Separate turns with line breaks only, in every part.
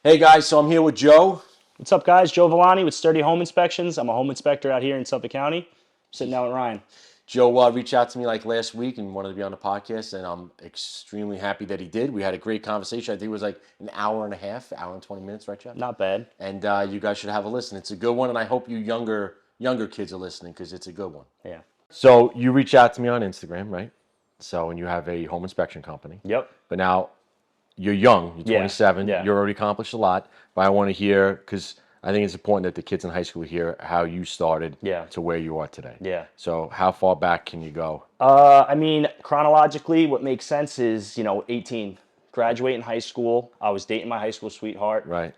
Hey guys, so I'm here with Joe.
What's up, guys? Joe Villani with Sturdy Home Inspections. I'm a home inspector out here in Suffolk County. Sitting down with Ryan.
Joe reached out to me like last week and wanted to be on the podcast, and I'm extremely happy that he did. We had a great conversation. I think it was like an hour and a half, hour and 20 minutes, right, Jeff?
Not bad.
And you guys should have a listen. It's a good one, and I hope you younger kids are listening because it's a good one.
Yeah.
So you reach out to me on Instagram, right? So, and you have a home inspection company.
Yep.
But now you're young, you're
Yeah,
27,
yeah.
you're already accomplished a lot. But I want to hear, because I think it's important that the kids in high school hear how you started
Yeah.
to where you are today.
Yeah.
So how far back can you go?
I mean, chronologically, what makes sense is, 18. Graduate in high school. I was dating my high school sweetheart.
Right.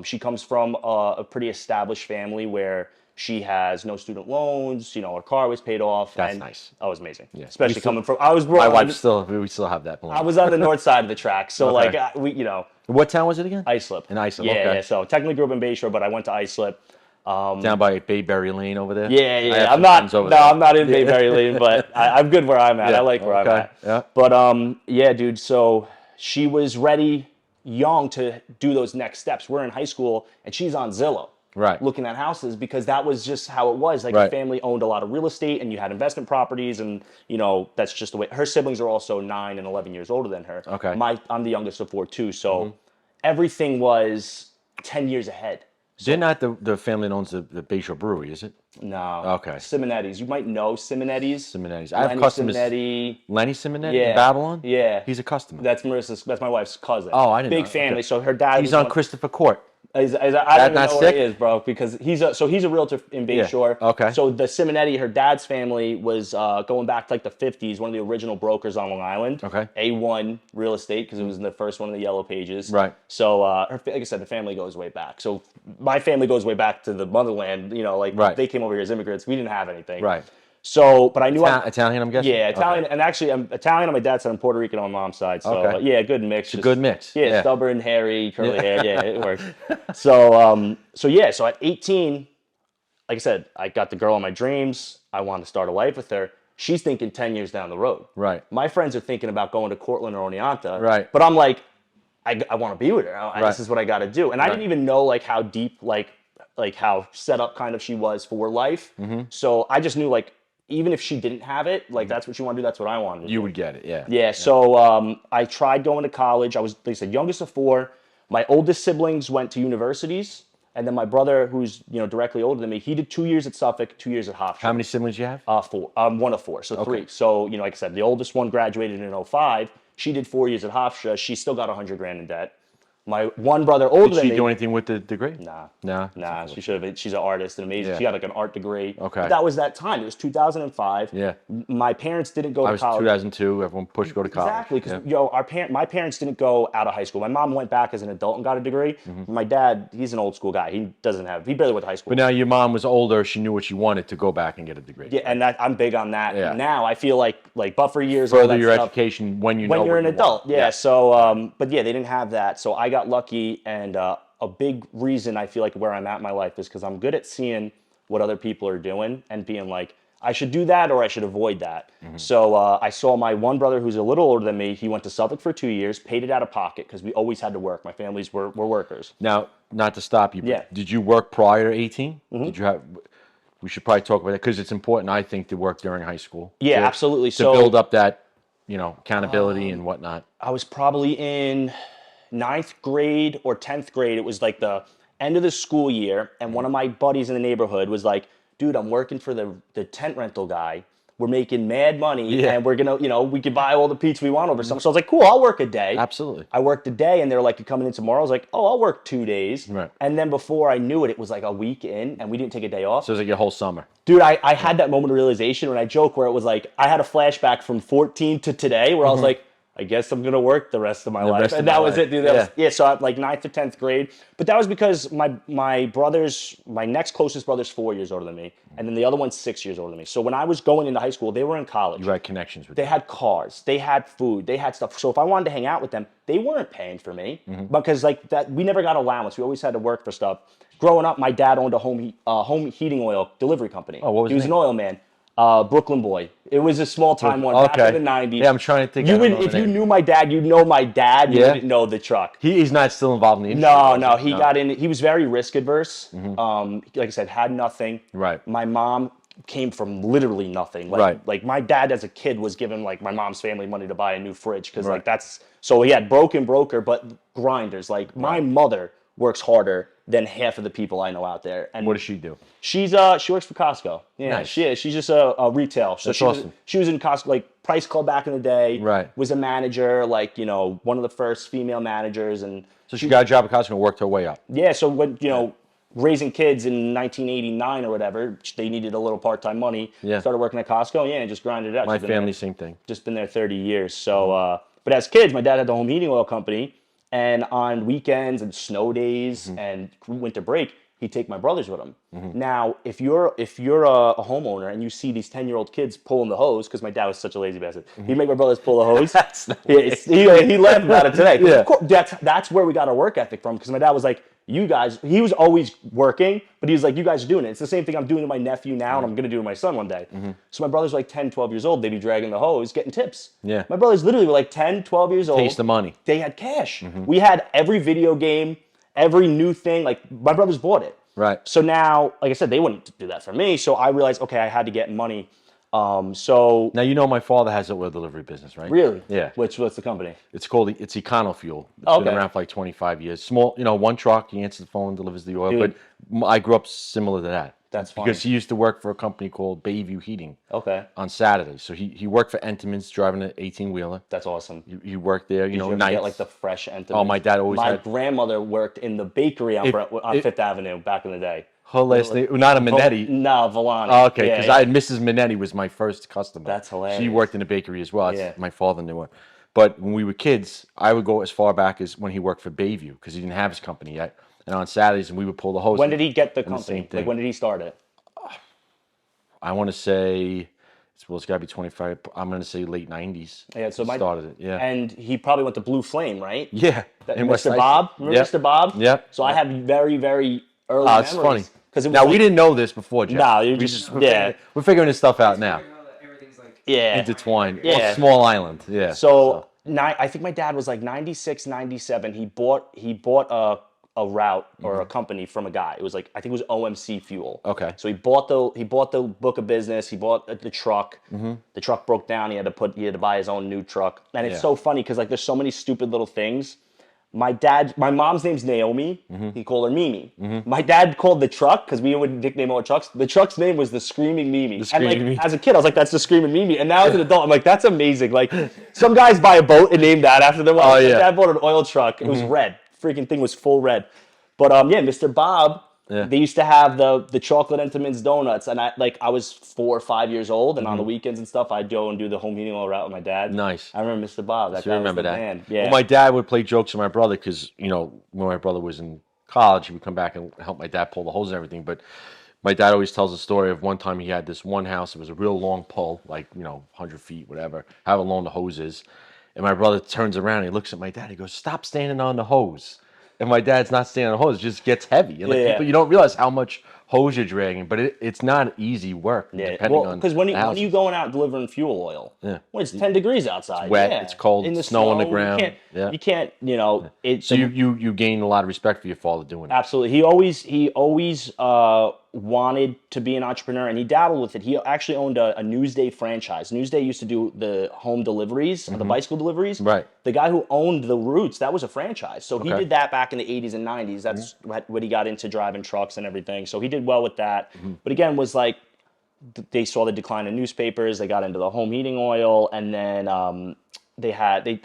She comes from a pretty established family where she has no student loans. Her car was paid off.
That's
and
nice.
That was amazing.
Yeah.
Especially
still-
coming from, I was brought
My
on-
wife we still have that plan.
I was on the north side of the track. So
Okay. What town was it again?
Islip.
In Islip,
Yeah,
okay.
yeah. So technically grew up in Bayshore, but I went to Islip.
Down by Bayberry Lane over there?
Yeah,
I
yeah.
have
I'm
some
not.
friends over
No,
there.
I'm not in Bayberry Lane, but I'm good where I'm at.
Yeah,
I like where I'm
okay,
at.
yeah.
But yeah, dude. So she was ready, young, to do those next steps. We're in high school, and she's on Zillow,
Right.
looking at houses because that was just how it was. Like
Right.
the family owned a lot of real estate, and you had investment properties, and that's just the way. Her siblings are also 9 and 11 years older than her.
Okay.
I'm the youngest of 4 too, so everything was 10 years ahead.
They're not the family that owns the Bayshore Brewery, is it?
No.
Okay.
Simonetti's. You might know Simonetti's.
Simonetti's. I have
Lenny
customers.
Simonetti.
Lenny Simonetti
Yeah.
in Babylon?
Yeah.
He's a customer.
That's my wife's cousin.
Oh, I didn't
Big
know.
family.
Okay.
So her dad
He's
was
on Christopher Court.
I don't even
not
know where
sick?
he is, bro, because he's a realtor in Bayshore.
Yeah, okay.
So the Simonetti, her dad's family was going back to like the 50s, one of the original brokers on Long Island.
Okay.
A1 real estate because it was the first one of the yellow pages.
Right.
So like I said, the family goes way back. So my family goes way back to the motherland.
Right.
They came over here as immigrants. We didn't have anything.
Right.
So, but I knew
Italian, I'm guessing?
Yeah, Italian,
Okay.
and actually, I'm Italian on my dad's side. I'm Puerto Rican on my mom's side. So,
Okay.
yeah, good mix.
It's a good mix.
Yeah,
Yeah.
stubborn, hairy, curly hair. Yeah, it worked. So at 18, like I said, I got the girl of my dreams. I wanted to start a life with her. She's thinking 10 years down the road.
Right.
My friends are thinking about going to Cortland or Oneonta.
Right.
But I'm like, I want to be with her.
Right.
This is what I got to do. And I didn't even know like how deep, like how set up kind of she was for life.
Mm-hmm.
So I just knew like, even if she didn't have it, like that's what she wanted to do, that's what I wanted to do.
You would get it, yeah.
Yeah, so I tried going to college. I was, like I said, youngest of 4. My oldest siblings went to universities, and then my brother, who's directly older than me, he did 2 years at Suffolk, 2 years at Hofstra.
How many siblings do you have?
4. One of 4, so 3. So like I said, the oldest one graduated in 05. She did 4 years at Hofstra. She still got $100,000 in debt. My one brother older
Did
than
she
me.
do anything with the degree?
Nah. She should have. She's an artist and amazing.
Yeah.
She got like an art degree.
Okay.
But that was that time. It was 2005.
Yeah.
My parents didn't go
I
to
was
college.
2002. Everyone pushed to go to college.
Exactly, because
Yeah.
my parents didn't go out of high school. My mom went back as an adult and got a degree. My dad, he's an old school guy. He barely went to high school.
But now your mom was older. She knew what she wanted to go back and get a degree.
Yeah, and I'm big on that.
Yeah.
Now I feel like buffer years. all
Further
that
your
stuff,
education when
when you're an
what you
adult.
want.
Yeah. So, but yeah, they didn't have that. So I got lucky, and a big reason I feel like where I'm at in my life is because I'm good at seeing what other people are doing and being like, I should do that or I should avoid that. So I saw my one brother who's a little older than me. He went to Suffolk for 2 years, paid it out of pocket because we always had to work. My families were workers.
Now, not to stop you, but
Yeah.
did you work prior to 18? Did you have? We should probably talk about that because it's important, I think, to work during high school.
Yeah,
to-
absolutely.
To
So
build up that, accountability and whatnot.
I was probably in 9th grade or 10th grade. It was like the end of the school year, and one of my buddies in the neighborhood was like, dude, I'm working for the tent rental guy. We're making mad money,
Yeah.
and we're gonna, we could buy all the pizza we want over summer. So I was like, cool, I'll work a day.
Absolutely.
I worked a day, and they're like, you coming in tomorrow? I was like, oh, I'll work 2 days.
Right.
And then before I knew it, it was like a week in, and we didn't take a day off.
So it was like your whole summer.
Dude, I had that moment of realization when I joke where it was like, I had a flashback from 14 to today where I was like, I guess I'm going to work the rest of my life.
rest of
And
my
that was
life.
it, dude.
Yeah.
So I'm like 9th to 10th grade. But that was because my next closest brother's 4 years older than me. And then the other one's 6 years older than me. So when I was going into high school, they were in college.
You had connections with
They
them.
had cars, they had food, they had stuff. So if I wanted to hang out with them, they weren't paying for me because like that, we never got allowance. We always had to work for stuff. Growing up, my dad owned a home heating oil delivery company.
Oh, what was
he was
the
an
name?
oil man. Brooklyn Boy. It was a small time one back in the 90s.
Yeah, I'm trying to think.
You would, if you knew my dad, you'd know my dad. You wouldn't know the truck.
He's not still involved in the industry.
No. He got in. He was very risk adverse. Like I said, had nothing.
Right.
My mom came from literally nothing. Like my dad as a kid was given like my mom's family money to buy a new fridge because like that's so he had broker but grinders. Like my mother works harder than half of the people I know out there. And
what does she do?
She works for Costco. Yeah,
nice.
She is. She's just a retail. So
awesome.
She was in Costco, like Price Club back in the day.
Right.
Was a manager, like, you know, one of the first female managers. And
so she got a job at Costco and worked her way up.
Yeah, so when, you know, raising kids in 1989 or whatever, they needed a little part-time money.
Yeah.
Started working at Costco, and just grinded it out.
My family, same thing.
Just been there 30 years. So, but as kids, my dad had the home heating oil company, and on weekends and snow days and winter break, he'd take my brothers with him. Now, if you're a homeowner and you see these 10-year-old kids pulling the hose, because my dad was such a lazy bastard, he'd make my brothers pull the hose. He laughed about it today. Yeah. Of course, that's where we got our work ethic from, because my dad was like, you guys, he was always working, but he was like, you guys are doing it. It's the same thing I'm doing to my nephew now, and I'm going to do to my son one day. So my brothers were like 10, 12 years old. They'd be dragging the hose, getting tips.
Yeah.
My brothers literally were like 10, 12 years old.
Taste the money.
They had cash. We had every video game, every new thing. Like, my brothers bought it.
Right.
So now, like I said, they wouldn't do that for me. So I realized, okay, I had to get money. So
now, you know, my father has an oil delivery business, right?
Really?
Yeah.
What's the company?
It's called Econofuel. It's been around for like 25 years. Small, you know, one truck. He answers the phone, delivers the oil.
Dude.
But I grew up similar to that.
That's funny.
Because he used to work for a company called Bayview Heating.
Okay.
On Saturdays, so he worked for Entenmann's driving an 18-wheeler.
That's awesome.
He worked there, you know, nights.
Get like the fresh Entenmann's?
Oh, my dad always
My
had.
grandmother worked in the bakery on Fifth Avenue back in the day.
Her last name, not a Minetti.
No, Villani.
Oh, okay, because I had Mrs. Minetti was my first customer.
That's hilarious.
She worked in a bakery as well. My father knew her. But when we were kids, I would go as far back as when he worked for Bayview, because he didn't have his company yet. And on Saturdays, and we would pull the hose.
When did he get the company? Like, when did he start it?
I want to say, it's got to be 25. I'm going to say late 90s.
Yeah, so
he started it. Yeah.
And he probably went to Blue Flame, right?
Yeah.
Mr. Bob? Remember Mr. Bob?
Yep.
So I have very, very early memories.
It's funny.
Now,
we didn't know this before, Jeff.
No,
we're figuring this stuff out now.
Everything's like
Intertwined.
Yeah.
Well, small island. Yeah.
So I think my dad was like 96, 97. He bought a route or a company from a guy. It was like, I think it was OMC Fuel.
Okay.
So he bought the book of business. He bought the truck. The truck broke down. He had to buy his own new truck. And it's so funny because like there's so many stupid little things. My mom's name's Naomi. He called her Mimi. My dad called the truck, because we would nickname our trucks. The truck's name was the Screaming Mimi. As a kid, I was like, that's the Screaming Mimi. And now as an adult, I'm like, that's amazing. Like, some guys buy a boat and name that after their wife.
Oh, yeah.
My dad bought an oil truck. It was red. Freaking thing was full red. But Mr. Bob, they used to have the chocolate Entenmann's donuts, and I was 4 or 5 years old, and on the weekends and stuff, I'd go and do the home heating oil route with my dad.
Nice.
I remember Mr. Bob. That guy
remember
was the
that.
man. Yeah.
Well, my dad would play jokes with my brother because, you know, when my brother was in college, he would come back and help my dad pull the hose and everything. But my dad always tells the story of one time he had this one house. It was a real long pull, like, you know, 100 feet, whatever, however long the hose is. And my brother turns around and he looks at my dad. He goes, "Stop standing on the hose." And my dad's not standing on the hose; it just gets heavy. And like people, you don't realize how much hose you're dragging, but it's not easy work.
Yeah,
depending on
because when you going out delivering fuel oil, when it's 10 degrees outside,
it's wet, it's cold,
in the
snow on the ground.
You can't, you know.
So you gain a lot of respect for your father doing it.
Absolutely, he always wanted to be an entrepreneur, and he dabbled with it. He actually owned a Newsday franchise. Newsday used to do the home deliveries, the bicycle deliveries.
Right.
The guy who owned the routes, that was a franchise. So he did that back in the 80s and 90s. That's what he got into, driving trucks and everything. So he did well with that. But again, was like, they saw the decline in newspapers. They got into the home heating oil, and then they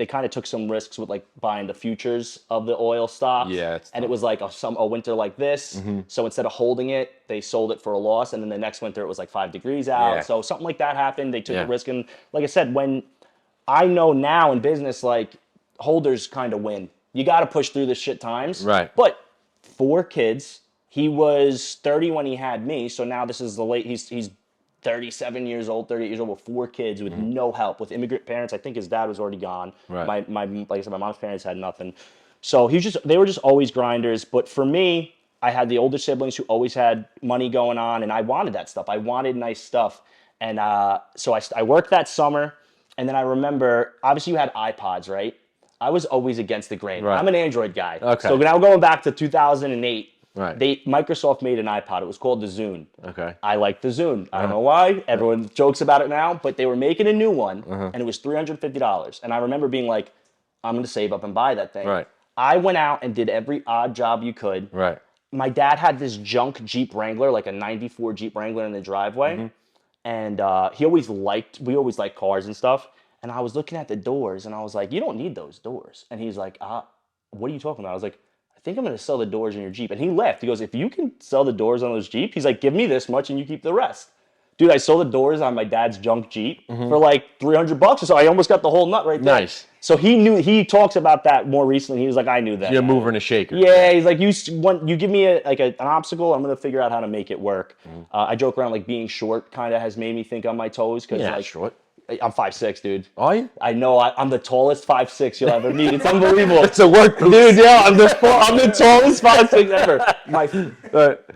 kind of took some risks with like buying the futures of the oil stocks.
Yeah,
and it was like a winter like this. So instead of holding it, they sold it for a loss, and then the next winter it was like 5 degrees out.
Yeah.
So something like that happened. They took a risk, and like I said, when I know now in business, like, holders kind of win. You got to push through the shit times.
Right.
But 4 kids. He was 30 when he had me, so now this is he's 37 years old, 38 years old with 4 kids with no help, with immigrant parents. I think his dad was already gone.
Right.
My like I said, my mom's parents had nothing. So they were just always grinders. But for me, I had the older siblings who always had money going on, and I wanted that stuff. I wanted nice stuff. And so I worked that summer, and then I remember, obviously you had iPods, right? I was always against the grain.
Right.
I'm an Android guy.
Okay.
So now going back to 2008,
Right.
Microsoft made an iPod. It was called the Zune.
Okay.
I like the Zune. I don't know why. Everyone jokes about it now, but they were making a new one, and it was $350. And I remember being like, I'm going to save up and buy that thing.
Right.
I went out and did every odd job you could.
Right.
My dad had this junk Jeep Wrangler, like a 94 Jeep Wrangler in the driveway. And we always liked cars and stuff. And I was looking at the doors and I was like, you don't need those doors. And he's like, what are you talking about? I was like, I think I'm going to sell the doors in your Jeep. And he left. He goes, if you can sell the doors on those Jeep, he's like, give me this much and you keep the rest. Dude, I sold the doors on my dad's junk Jeep for like $300 or so. I almost got the whole nut right there.
Nice.
So he talks about that more recently. He was like, I knew that.
You're a mover and a shaker.
Yeah, he's like, you give me an obstacle, I'm gonna figure out how to make it work. I joke around like being short kind of has made me think on my toes because
Yeah,
like
short.
I'm 5'6", dude.
Are you?
I know I'm the tallest 5'6" you'll ever meet. It's unbelievable.
It's a work booth.
Dude. Yeah, I'm the tallest 5'6" ever.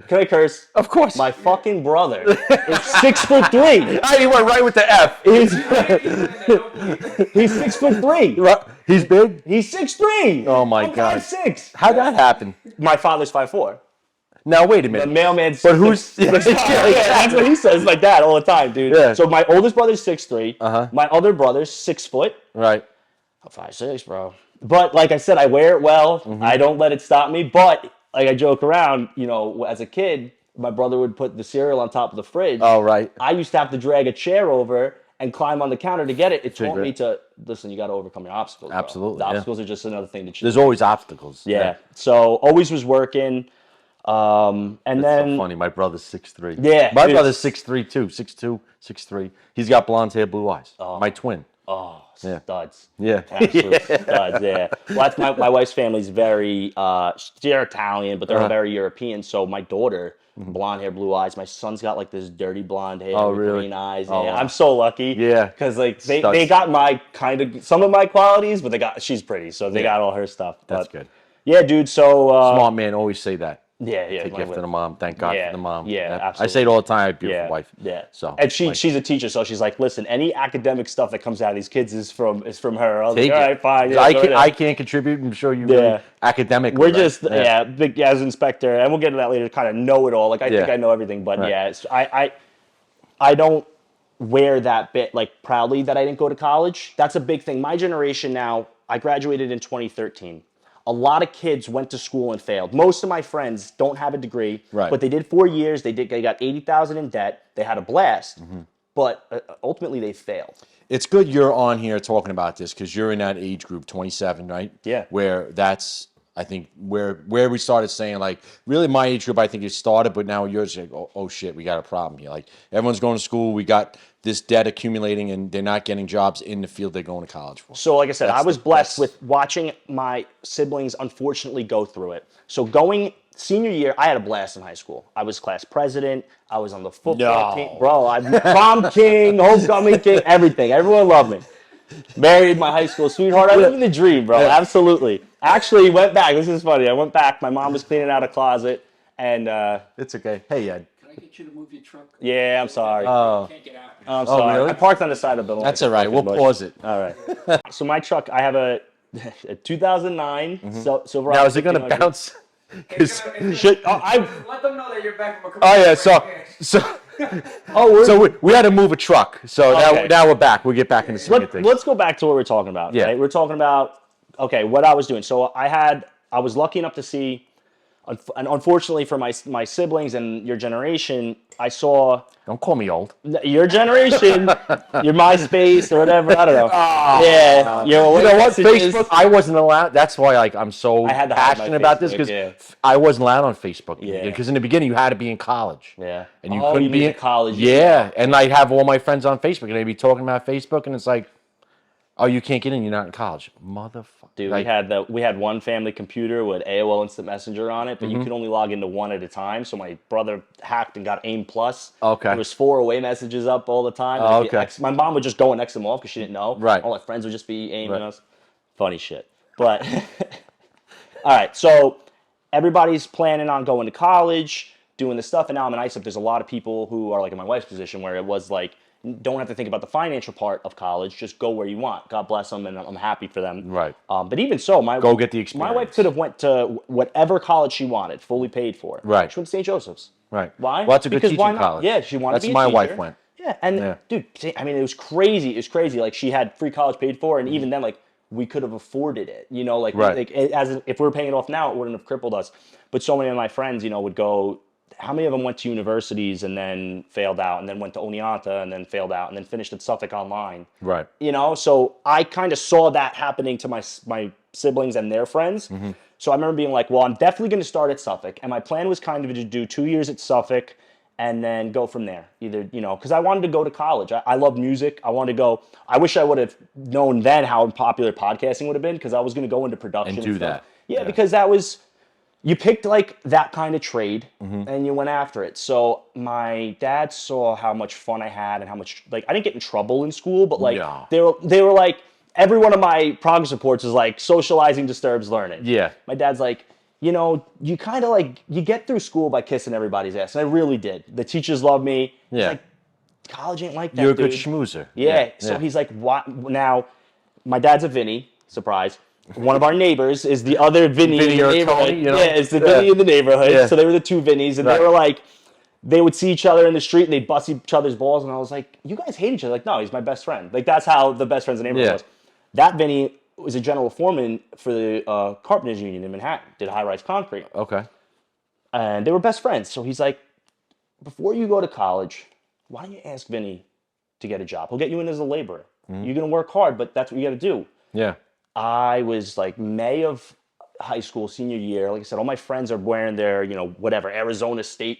Can I curse?
Of course.
My fucking brother is 6'3".
I went right with the F.
He's 6'3".
He's big?
He's 6'3".
Oh my
I'm
God.
5'6".
How'd that happen?
My father's 5'4".
Now, wait a
The
minute.
mailman's.
But who's-
Yeah, that's what he says like that all the time, dude.
Yeah.
So my oldest brother's 6'3".
Uh-huh.
My other brother's 6 foot.
Right.
I'm 5'6", bro. But like I said, I wear it well. I don't let it stop me. But like I joke around, as a kid, my brother would put the cereal on top of the fridge.
Oh, right.
I used to have to drag a chair over and climb on the counter to get it. It taught
Figure
me
it.
to listen. You got to overcome your obstacles. Bro.
Absolutely,
The
yeah.
obstacles are just another thing to choose.
There's always obstacles.
Yeah. So always was working. And
It's
then
so funny. My brother's 6'3".
Yeah,
My
dude.
brother's 6'3", too. 6'2", 6'3". He's got blonde hair, blue eyes. My twin.
Oh,
Yeah.
studs.
Yeah.
Absolute studs, yeah. Well, that's my wife's family's very, they're Italian, but they're very European. So my daughter, blonde hair, blue eyes. My son's got like this dirty blonde hair
Oh,
with
really?
green eyes.
Oh,
Yeah,
wow.
I'm so lucky.
Yeah.
Because like they
Studs.
got my some of my qualities, but she's pretty. So they got all her stuff.
That's
But,
good.
Yeah, dude. So,
Smart man always say that.
yeah.
It's a gift to the mom. Thank God
Yeah,
for the mom.
yeah,
I
absolutely.
say it all the time. I have a beautiful
Yeah,
wife.
yeah.
So
and she's a teacher, so she's like, listen, any academic stuff that comes out of these kids is from her. I was
take
like, all right,
it.
fine. Yeah,
I can't contribute. I'm sure you
Yeah.
really academically.
We're
right?
just big as inspector, and we'll get to that later. Kind of know it all. Like I think
Yeah.
I know everything, but
Right.
yeah, I don't wear that bit like proudly that I didn't go to college. That's a big thing. My generation now. I graduated in 2013. A lot of kids went to school and failed. Most of my friends don't have a degree,
Right.
but they did 4 years. They got 80,000 in debt. They had a blast, but ultimately they failed.
It's good you're on here talking about this because you're in that age group, 27, right?
Yeah.
Where that's, I think, where we started saying, like, really my age group, I think it started, but now yours, like, oh shit, we got a problem here. Like, everyone's going to school, we got this debt accumulating, and they're not getting jobs in the field they're going to college for.
So, like I said,
That's
I was
the-
blessed
that's-
with watching my siblings unfortunately go through it. So, going senior year, I had a blast in high school. I was class president. I was on the football
No.
team. Bro, I'm prom king, homecoming king, everything. Everyone loved me. Married my high school sweetheart. I was living the dream, bro.
Yeah.
Absolutely. Actually, went back. This is funny. I went back. My mom was cleaning out a closet. And,
It's okay. Hey, Ed.
Can I get you to move your truck?
yeah, I'm sorry.
Can't get out.
I'm sorry.
really?
I parked on the side of the building.
That's all right. We'll pause it.
All right. So my truck, I have a 2009 Silverado.
Now, is it going to
1500.
bounce? 'Cause-
Let them know that you're back from a
Oh, yeah,
commercial.
we had to move a truck. So
Okay.
now we're back. We'll get back in the swing of things.
Let's go back to what we're talking about.
Yeah.
Right? We're talking about, okay, what I was doing. So I was lucky enough to see, and unfortunately for my siblings and your generation, I saw
Don't call me old.
your generation, your MySpace or whatever. I don't know. Yeah.
You know what? Facebook, I wasn't allowed. That's why I'm so
I had to hide my
passionate about this
Facebook,
because
yeah.
I wasn't allowed on Facebook.
Yeah.
Because in the beginning you had to be in college.
Yeah.
And you
Oh,
couldn't
you
be
mean
in
college.
Yeah. And I'd have all my friends on Facebook and they'd be talking about Facebook and it's like, oh, you can't get in. You're not in college, motherfucker.
Dude,
Like,
we had one family computer with AOL Instant Messenger on it, but
Mm-hmm.
you could only log into one at a time. So my brother hacked and got AIM Plus.
Okay.
There was 4 away messages up all the time.
Oh,
And if you
okay.
my mom would just go and X them off because she didn't know.
Right.
All my friends would just be aiming
Right.
us. Funny shit. But all right, so everybody's planning on going to college, doing this stuff, and now I'm in ISIP. There's a lot of people who are like in my wife's position where it was like don't have to think about the financial part of college. Just go where you want. God bless them, and I'm happy for them.
Right.
But even so,
Go get the
my wife
experience.
could have went to whatever college she wanted, fully paid for.
Right.
She went to St. Joseph's.
Right.
Why?
Well, that's a good
Because
teaching
why not?
college.
Yeah, she wanted
That's
to be a
my
teacher.
wife went.
Yeah, and
Yeah.
dude, I mean, it was crazy. It was crazy. Like she had free college paid for, and even then, like we could have afforded it. You know, like,
Right.
if we were paying it off now, it wouldn't have crippled us. But so many of my friends, you know, would go. How many of them went to universities and then failed out, and then went to Oneonta and then failed out, and then finished at Suffolk Online?
Right.
You know, so I kind of saw that happening to my siblings and their friends. So I remember being like, well, I'm definitely going to start at Suffolk. And my plan was kind of to do 2 years at Suffolk and then go from there. Either, you know, because I wanted to go to college. I love music. I wanted to go. I wish I would have known then how popular podcasting would have been, because I was going to go into production
And do
stuff.
that.
Yeah,
Yeah.
because that was, you picked like that kind of trade
Mm-hmm.
and you went after it. So my dad saw how much fun I had and how much, like, I didn't get in trouble in school, but like
Yeah.
they were like, every one of my progress reports is like socializing disturbs learning.
Yeah.
My dad's like, you know, you kind of like, you get through school by kissing everybody's ass. And I really did. The teachers loved me. He's
Yeah.
like, college ain't like that,
You're a good
dude.
schmoozer.
Yeah. So he's like, what? Now, my dad's a Vinny. Surprise. One of our neighbors is the other Vinny
Vinny
in the
or
neighborhood.
Tony, you know?
Yeah, it's the
Yeah.
Vinny in the neighborhood.
Yeah.
So they were the two Vinnies, and
Right.
they were like, they would see each other in the street and they'd bust each other's balls, and I was like, you guys hate each other. Like, no, he's my best friend. Like, that's how the best friends in the neighborhood
Yeah.
was. That Vinny was a general foreman for the Carpenters Union in Manhattan, did high-rise concrete.
Okay.
And they were best friends. So he's like, before you go to college, why don't you ask Vinny to get a job? He'll get you in as a laborer.
Mm-hmm.
You're going to work hard, but that's what you got to do.
Yeah.
I was like May of high school, senior year. Like I said, all my friends are wearing their, you know, whatever, Arizona State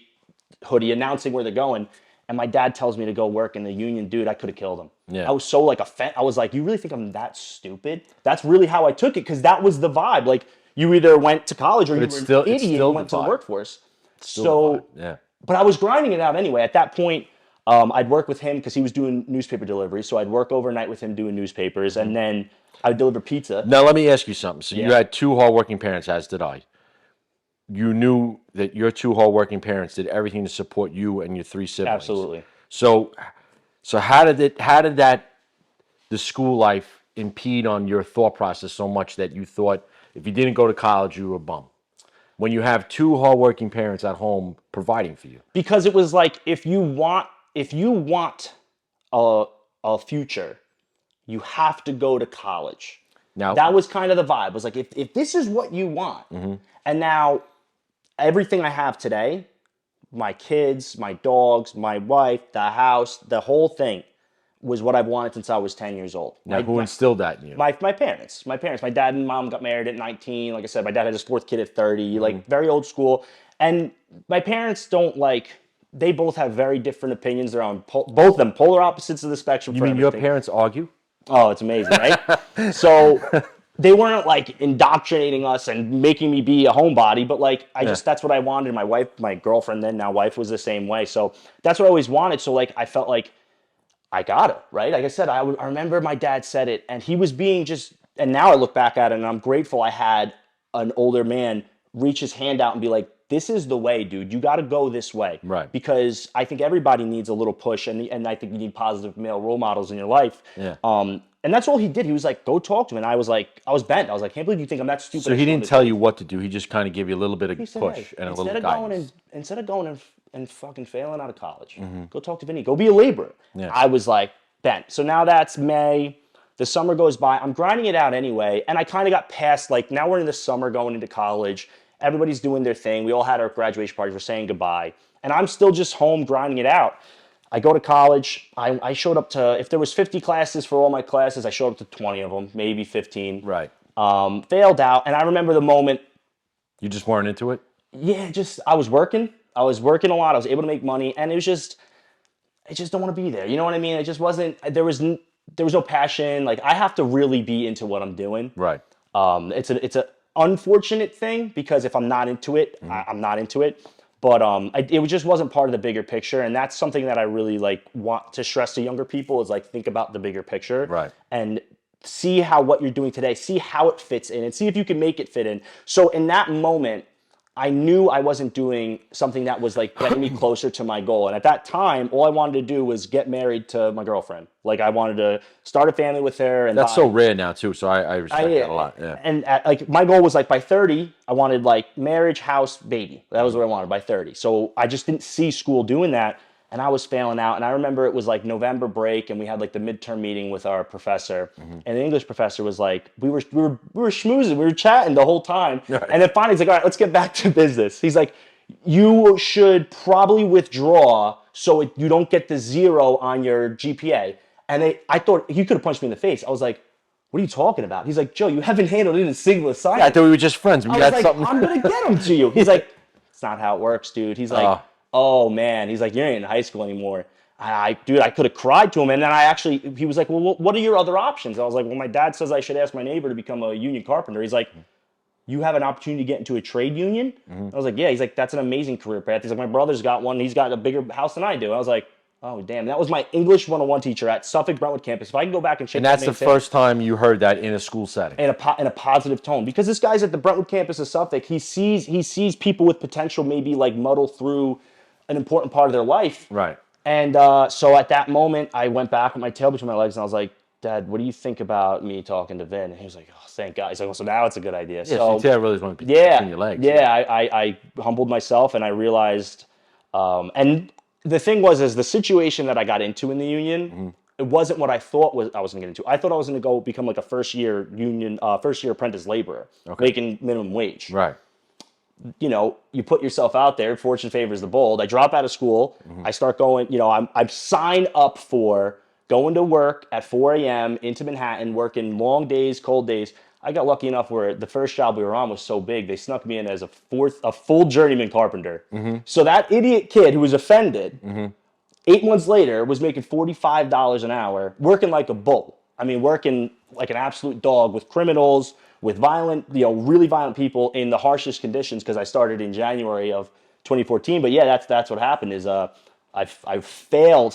hoodie announcing where they're going. And my dad tells me to go work in the union. Dude, I could have killed him.
Yeah.
I was so like I was like, you really think I'm that stupid? That's really how I took it, because that was the vibe. Like, you either went to college or you
it's
were
still-
an
it's
idiot
still
and went
the
to the
vibe.
workforce.
Still
So,
the vibe. Yeah.
but I was grinding it out anyway. At that point, I'd work with him because he was doing newspaper delivery. So I'd work overnight with him doing newspapers, and then I'd deliver pizza.
Now let me ask you something. So you
Yeah.
had two hardworking parents, as did I. You knew that your two hardworking parents did everything to support you and your three siblings.
Absolutely.
So how did the school life impede on your thought process so much that you thought if you didn't go to college you were a bum? When you have two hardworking parents at home providing for you.
Because it was like, if you want a future, you have to go to college.
Now
That was kind of the vibe. It was like, if this is what you want, and now everything I have today, my kids, my dogs, my wife, the house, the whole thing, was what I've wanted since I was 10 years old.
Now, who instilled that in you?
My parents. My dad and mom got married at 19. Like I said, my dad had his fourth kid at 30. Like, very old school. And my parents don't like. They both have very different opinions. They're on both of them polar opposites of the spectrum.
You
for
mean your
everything.
parents argue?
Oh, it's amazing, right? So they weren't like indoctrinating us and making me be a homebody, but like that's what I wanted. My wife, my girlfriend then, now wife, was the same way. So that's what I always wanted. So like I felt like I got it, right? Like I said, I remember my dad said it, and he was being just, and now I look back at it and I'm grateful I had an older man reach his hand out and be like, this is the way, dude. You got to go this way.
Right.
Because I think everybody needs a little push, and I think you need positive male role models in your life.
Yeah.
And that's all he did. He was like, go talk to him. And I was bent. I was like, can't believe you think I'm that stupid.
So he didn't tell you what to do. He just kind of gave you a little bit of
He said,
push
hey,
and a little guidance.
instead of going and fucking failing out of college, go talk to Vinny. Go be a laborer.
Yeah.
I was like, bent. So now that's May. The summer goes by. I'm grinding it out anyway. And I kind of got past, like, now we're in the summer going into college. Everybody's doing their thing. We all had our graduation parties. We're saying goodbye. And I'm still just home grinding it out. I go to college. I showed up to, if there was 50 classes for all my classes, I showed up to 20 of them, maybe 15.
Right.
Failed out. And I remember the moment,
You just weren't into it?
yeah, I was working. I was working a lot. I was able to make money. And it was just, I just don't want to be there. You know what I mean? It just wasn't, there was no passion. Like, I have to really be into what I'm doing.
Right.
It's a unfortunate thing, because if I'm not into it, I'm not into it. But it just wasn't part of the bigger picture, and that's something that I really like want to stress to younger people, is like, think about the bigger picture,
Right.
and see how what you're doing today, see how it fits in, and see if you can make it fit in. So in that moment, I knew I wasn't doing something that was like getting me closer to my goal. And at that time, all I wanted to do was get married to my girlfriend. Like I wanted to start a family with her. And
That's
buy,
so rare now too. So I respect that a lot. Yeah.
And like my goal was like by 30, I wanted like marriage, house, baby. That was what I wanted by 30. So I just didn't see school doing that. And I was failing out. And I remember it was like November break, and we had like the midterm meeting with our professor. And the English professor was like, we were schmoozing, we were chatting the whole time.
Right.
And then finally he's like, all right, let's get back to business. He's like, you should probably withdraw so you don't get the 0 on your GPA. And I thought he could have punched me in the face. I was like, what are you talking about? He's like, Joe, you haven't handled it in a single assignment.
Yeah, I thought we were just friends. We
I
got
was like,
something.
I'm gonna get him to you. He's like, it's not how it works, dude. He's like, oh man. He's like, you ain't in high school anymore. Dude, I could have cried to him. And then he was like, well, what are your other options? I was like, well, my dad says I should ask my neighbor to become a union carpenter. He's like, you have an opportunity to get into a trade union? I was like, yeah. He's like, that's an amazing career path. He's like, my brother's got one. He's got a bigger house than I do. I was like, oh, damn. That was my English 101 teacher at Suffolk Brentwood campus. If I can go back and check
And that's the first time you heard that in a school setting.
in a positive tone, because this guy's at the Brentwood campus of Suffolk. He sees people with potential maybe like muddle through an important part of their life.
Right.
And so at that moment, I went back with my tail between my legs, and I was like, Dad, what do you think about me talking to Vin? And he was like, oh, thank God. He's like, well, so now it's a good idea.
Yeah,
so
so you really want to be
yeah,
between your legs.
yeah. I humbled myself, and I realized, and the thing was, is the situation that I got into in the union, it wasn't what I thought I was going to get into. I thought I was going to go become like a first year apprentice laborer, making minimum wage.
Right.
You know, you put yourself out there. Fortune favors the bold. I drop out of school. I start going. You know, I'm signed up for going to work at 4 a.m. into Manhattan, working long days, cold days. I got lucky enough where the first job we were on was so big, they snuck me in as a full journeyman carpenter. So that idiot kid who was offended, 8 months later, was making $45 an hour, working like a bull. I mean, working like an absolute dog with criminals, with violent, really violent people in the harshest conditions, because I started in January of 2014. But yeah, that's what happened is I failed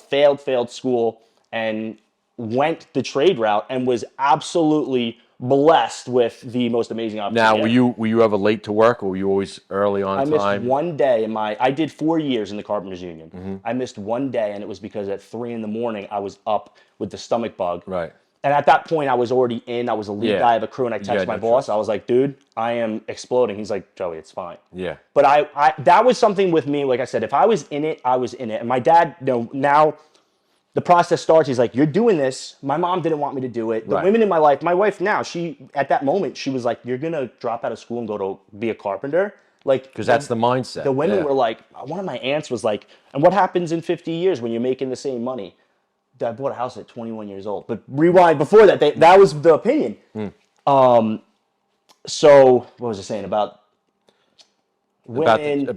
school and went the trade route and was absolutely blessed with the most amazing opportunity.
Now, were you ever late to work, or were you always early on
I
time?
missed one day I did 4 years in the Carpenters Union. I missed one day, and it was because at 3 a.m. I was up with the stomach bug.
Right.
And at that point, I was already in. I was a lead guy of a crew, and I texted my boss. I was like, dude, I am exploding. He's like, Joey, it's fine.
Yeah.
But I that was something with me. Like I said, if I was in it, I was in it. And my dad, now the process starts. He's like, you're doing this. My mom didn't want me to do it. The women in my life, my wife now, at that moment, she was like, you're going to drop out of school and go to be a carpenter? Like,
Because that's the mindset.
The women were like, one of my aunts was like, and what happens in 50 years when you're making the same money? Dad bought a house at 21 years old. But rewind before that, that was the opinion. So what was I saying about women?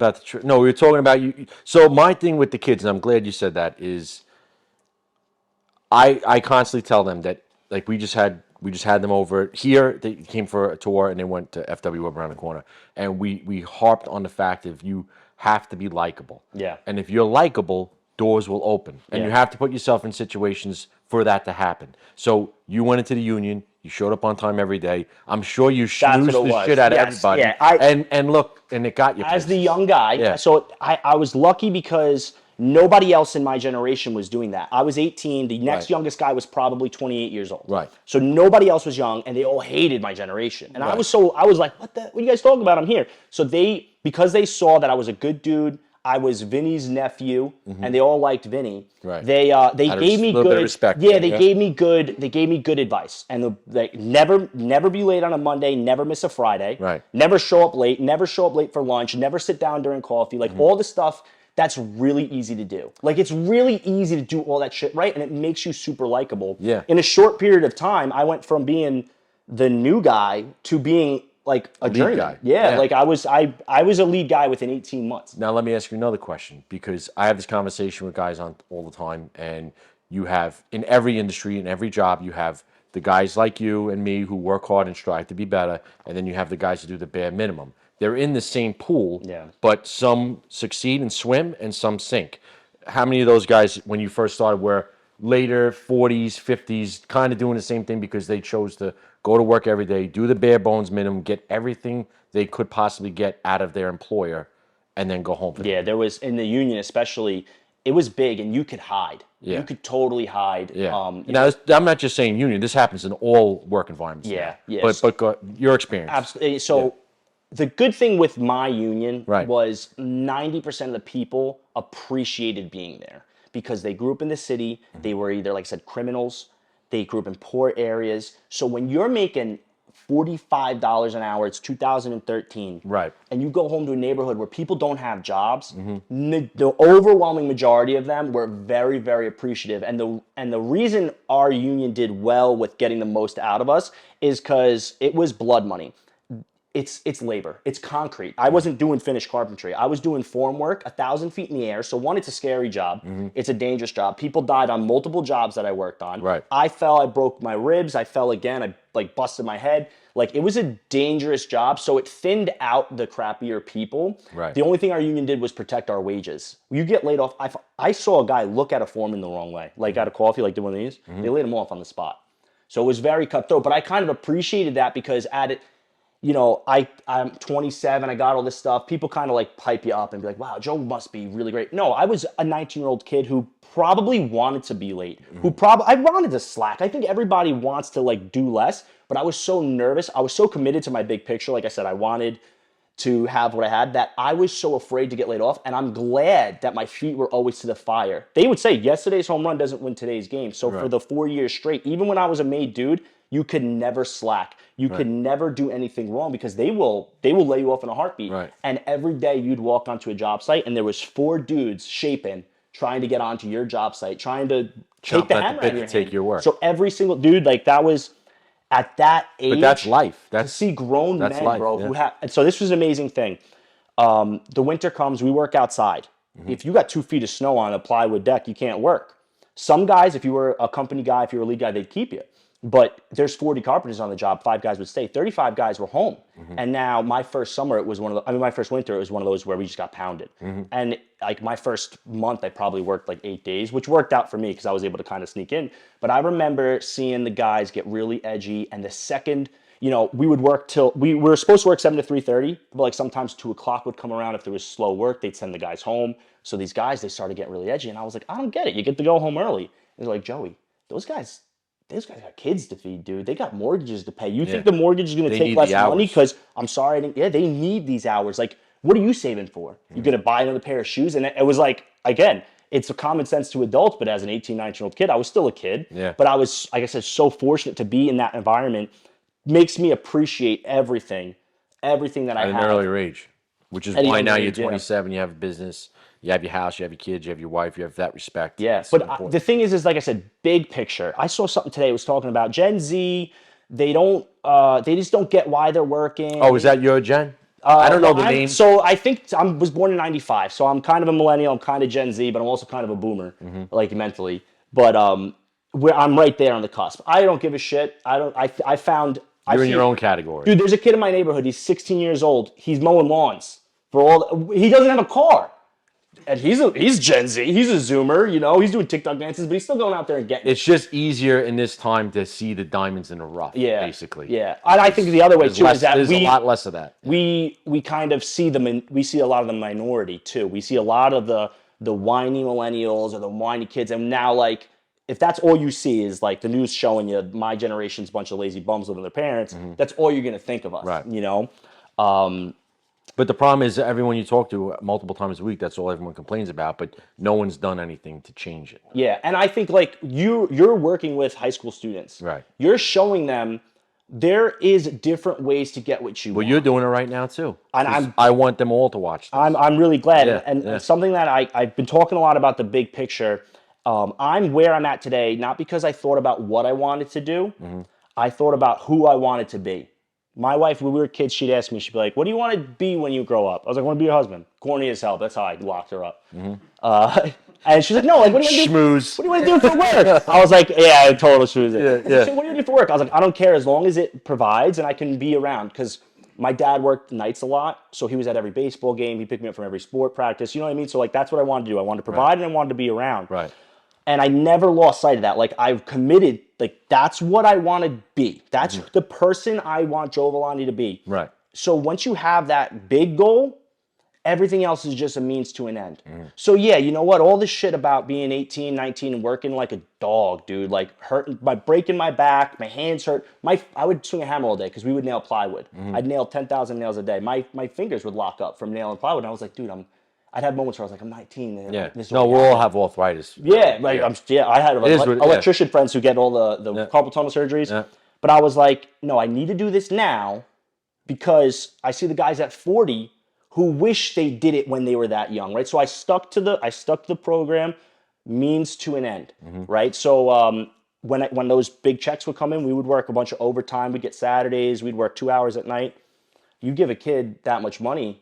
No, we were talking about you. So my thing with the kids, and I'm glad you said that, is I constantly tell them that, like, we just had them over here. They came for a tour and they went to FW up around the corner, and we harped on the fact that you have to be likable.
Yeah.
And if you're likable, doors will open, and you have to put yourself in situations for that to happen. So you went into the union. You showed up on time every day. I'm sure you schmoozed the shit out of everybody.
Yeah,
and look, and it got you.
As the young guy,
Yeah.
so I was lucky because nobody else in my generation was doing that. I was 18. The next youngest guy was probably 28 years old.
Right.
So nobody else was young, and they all hated my generation. And I was like, what are you guys talking about? I'm here. So because they saw that I was a good dude, I was Vinny's nephew, and they all liked Vinny.
Right.
They gave me
little
good
bit of respect.
Yeah, they gave me good advice. And never be late on a Monday, never miss a Friday.
Right.
Never show up late for lunch, never sit down during coffee. Like all the stuff that's really easy to do. Like, it's really easy to do all that shit right, and it makes you super likable.
Yeah.
In a short period of time, I went from being the new guy to being like a journeyman.
guy.
Yeah,
Yeah.
like I was a lead guy within 18 months.
Now let me ask you another question, because I have this conversation with guys on all the time, and you have, in every industry, in every job, you have the guys like you and me who work hard and strive to be better, and then you have the guys who do the bare minimum. They're in the same pool, but some succeed and swim and some sink. How many of those guys, when you first started, were later 40s, 50s, kind of doing the same thing because they chose to go to work every day, do the bare bones minimum, get everything they could possibly get out of their employer, and then go home for the
Yeah, there was in the union especially. It was big, and you could hide.
Yeah.
You could totally hide.
Yeah.
You
Now,
know,
I'm not just saying union. This happens in all work environments.
Yeah,
now.
yes.
But your experience.
absolutely. So the good thing with my union
Right.
was 90% of the people appreciated being there because they grew up in the city. They were either, like I said, criminals. They grew up in poor areas. So when you're making $45 an hour, it's 2013.
Right.
And you go home to a neighborhood where people don't have jobs, the overwhelming majority of them were very, very appreciative. And the reason our union did well with getting the most out of us is because it was blood money. It's labor. It's concrete. I wasn't doing finished carpentry. I was doing form work 1,000 feet in the air. So one, it's a scary job. It's a dangerous job. People died on multiple jobs that I worked on.
Right.
I fell. I broke my ribs. I fell again. I like busted my head. Like it was a dangerous job. So it thinned out the crappier people.
Right.
The only thing our union did was protect our wages. You get laid off. I saw a guy look at a foreman the wrong way, like at a coffee, like did one of these. They laid him off on the spot. So it was very cutthroat. But I kind of appreciated that because at it. You know, I'm 27, I got all this stuff. People kind of like pipe you up and be like, wow, Joe must be really great. No, I was a 19-year-old kid who probably wanted to be late, I wanted to slack. I think everybody wants to like do less, but I was so nervous. I was so committed to my big picture. Like I said, I wanted to have what I had that I was so afraid to get laid off. And I'm glad that my feet were always to the fire. They would say yesterday's home run doesn't win today's game. So for the 4 years straight, even when I was a made dude, you could never slack. You could never do anything wrong because they will lay you off in a heartbeat.
Right.
And every day you'd walk onto a job site and there was 4 dudes shaping, trying to get onto your job site, trying to take
Chomp
the
at the
hammer
bit
out of
to
your
take
hand.
your work.
So every single dude, like that was at that age.
But that's life.
To see grown men,
life,
bro,
yeah.
who have. And so this was an amazing thing. The winter comes, we work outside. If you got 2 feet of snow on a plywood deck, you can't work. Some guys, if you were a company guy, if you were a lead guy, they'd keep you. But there's 40 carpenters on the job, 5 guys would stay. 35 guys were home. And now my first summer, it was my first winter, it was one of those where we just got pounded. And like my first month, I probably worked like 8 days, which worked out for me because I was able to kind of sneak in. But I remember seeing the guys get really edgy. And the second, you know, we would work till, we were supposed to work 7 to 3:30, but like sometimes 2 o'clock would come around. If there was slow work, they'd send the guys home. So these guys, they started getting really edgy. And I was like, I don't get it. You get to go home early. And they're like, Joey, those guys got kids to feed, dude. They got mortgages to pay. You think the mortgage is going to
They
take
need
less
the
money?
hours.
Because I'm sorry, they need these hours. Like, what are you saving for? You're going to buy another pair of shoes? And it was like, again, it's a common sense to adults, but as an 18, 19-year-old kid, I was still a kid.
Yeah.
But I was, like I said, so fortunate to be in that environment. Makes me appreciate everything that I
At an
have.
earlier age, which is
At a
why
younger
now you're
age, yeah.
27, you have a business, you have your house, you have your kids, you have your wife, you have that respect.
Yeah,
It's
but
important.
the thing is like I said, big picture. I saw something today. It was talking about Gen Z. They just don't get why they're working.
Oh, is that your gen? I don't know the name.
So I think I was born in '95. So I'm kind of a millennial. I'm kind of Gen Z, but I'm also kind of a boomer, like mentally. But I'm right there on the cusp. I don't give a shit. I found.
You're in your own category.
Dude, there's a kid in my neighborhood. He's 16 years old. He's mowing lawns he doesn't have a car. And he's Gen Z. He's a Zoomer, you know. He's doing TikTok dances, but he's still going out there and getting it.
It's just easier in this time to see the diamonds in the rough,
Yeah,
basically.
Yeah, and I think the other way
There's
too is that
there's a lot less of that.
we kind of see we see a lot of the minority too. We see a lot of the whiny millennials or the whiny kids, and now like if that's all you see is like the news showing you my generation's a bunch of lazy bums living with their parents, that's all you're gonna think of us,
Right.
you know.
But the problem is everyone you talk to multiple times a week, that's all everyone complains about, but no one's done anything to change it.
Yeah, and I think like you're working with high school students.
Right.
You're showing them there is different ways to get what you
Well,
want.
you're doing it right now too.
And
'Cause I want them all to watch this.
I'm really glad.
Yeah,
and
yeah.
something that I've been talking a lot about the big picture. I'm where I'm at today, not because I thought about what I wanted to do. I thought about who I wanted to be. My wife, when we were kids, she'd ask me, she'd be like, what do you want to be when you grow up? I was like, I want to be your husband. Corny as hell. That's how I locked her up. And she's like, no, like, what do you want to do?
Schmooze.
What do you want to do for work? I was like, yeah, total schmooze.
Yeah.
So what do you do for work? I was like, I don't care as long as it provides and I can be around. Because my dad worked nights a lot. So he was at every baseball game. He picked me up from every sport practice. You know what I mean? So like, that's what I wanted to do. I wanted to provide and I wanted to be around.
Right.
And I never lost sight of that. Like, I've committed, like, that's what I want to be. That's the person I want Joe Villani to be.
Right.
So once you have that big goal, everything else is just a means to an end. So yeah, you know what? All this shit about being 18, 19 and working like a dog, dude, like hurting, breaking my back, my hands hurt. I would swing a hammer all day because we would nail plywood. I'd nail 10,000 nails a day. My fingers would lock up from nailing plywood. And I was like, dude, I'd have moments where I was like, I'm 19. And
Yeah.
this is
No,
what
we'll all
happened.
have arthritis.
Yeah, like I had
is what-
electrician friends who get all the carpal tunnel surgeries.
Yeah.
But I was like, no, I need to do this now because I see the guys at 40 who wish they did it when they were that young, right? So I stuck to the program, means to an end, right? So when those big checks would come in, we would work a bunch of overtime. We'd get Saturdays. We'd work 2 hours at night. You give a kid that much money,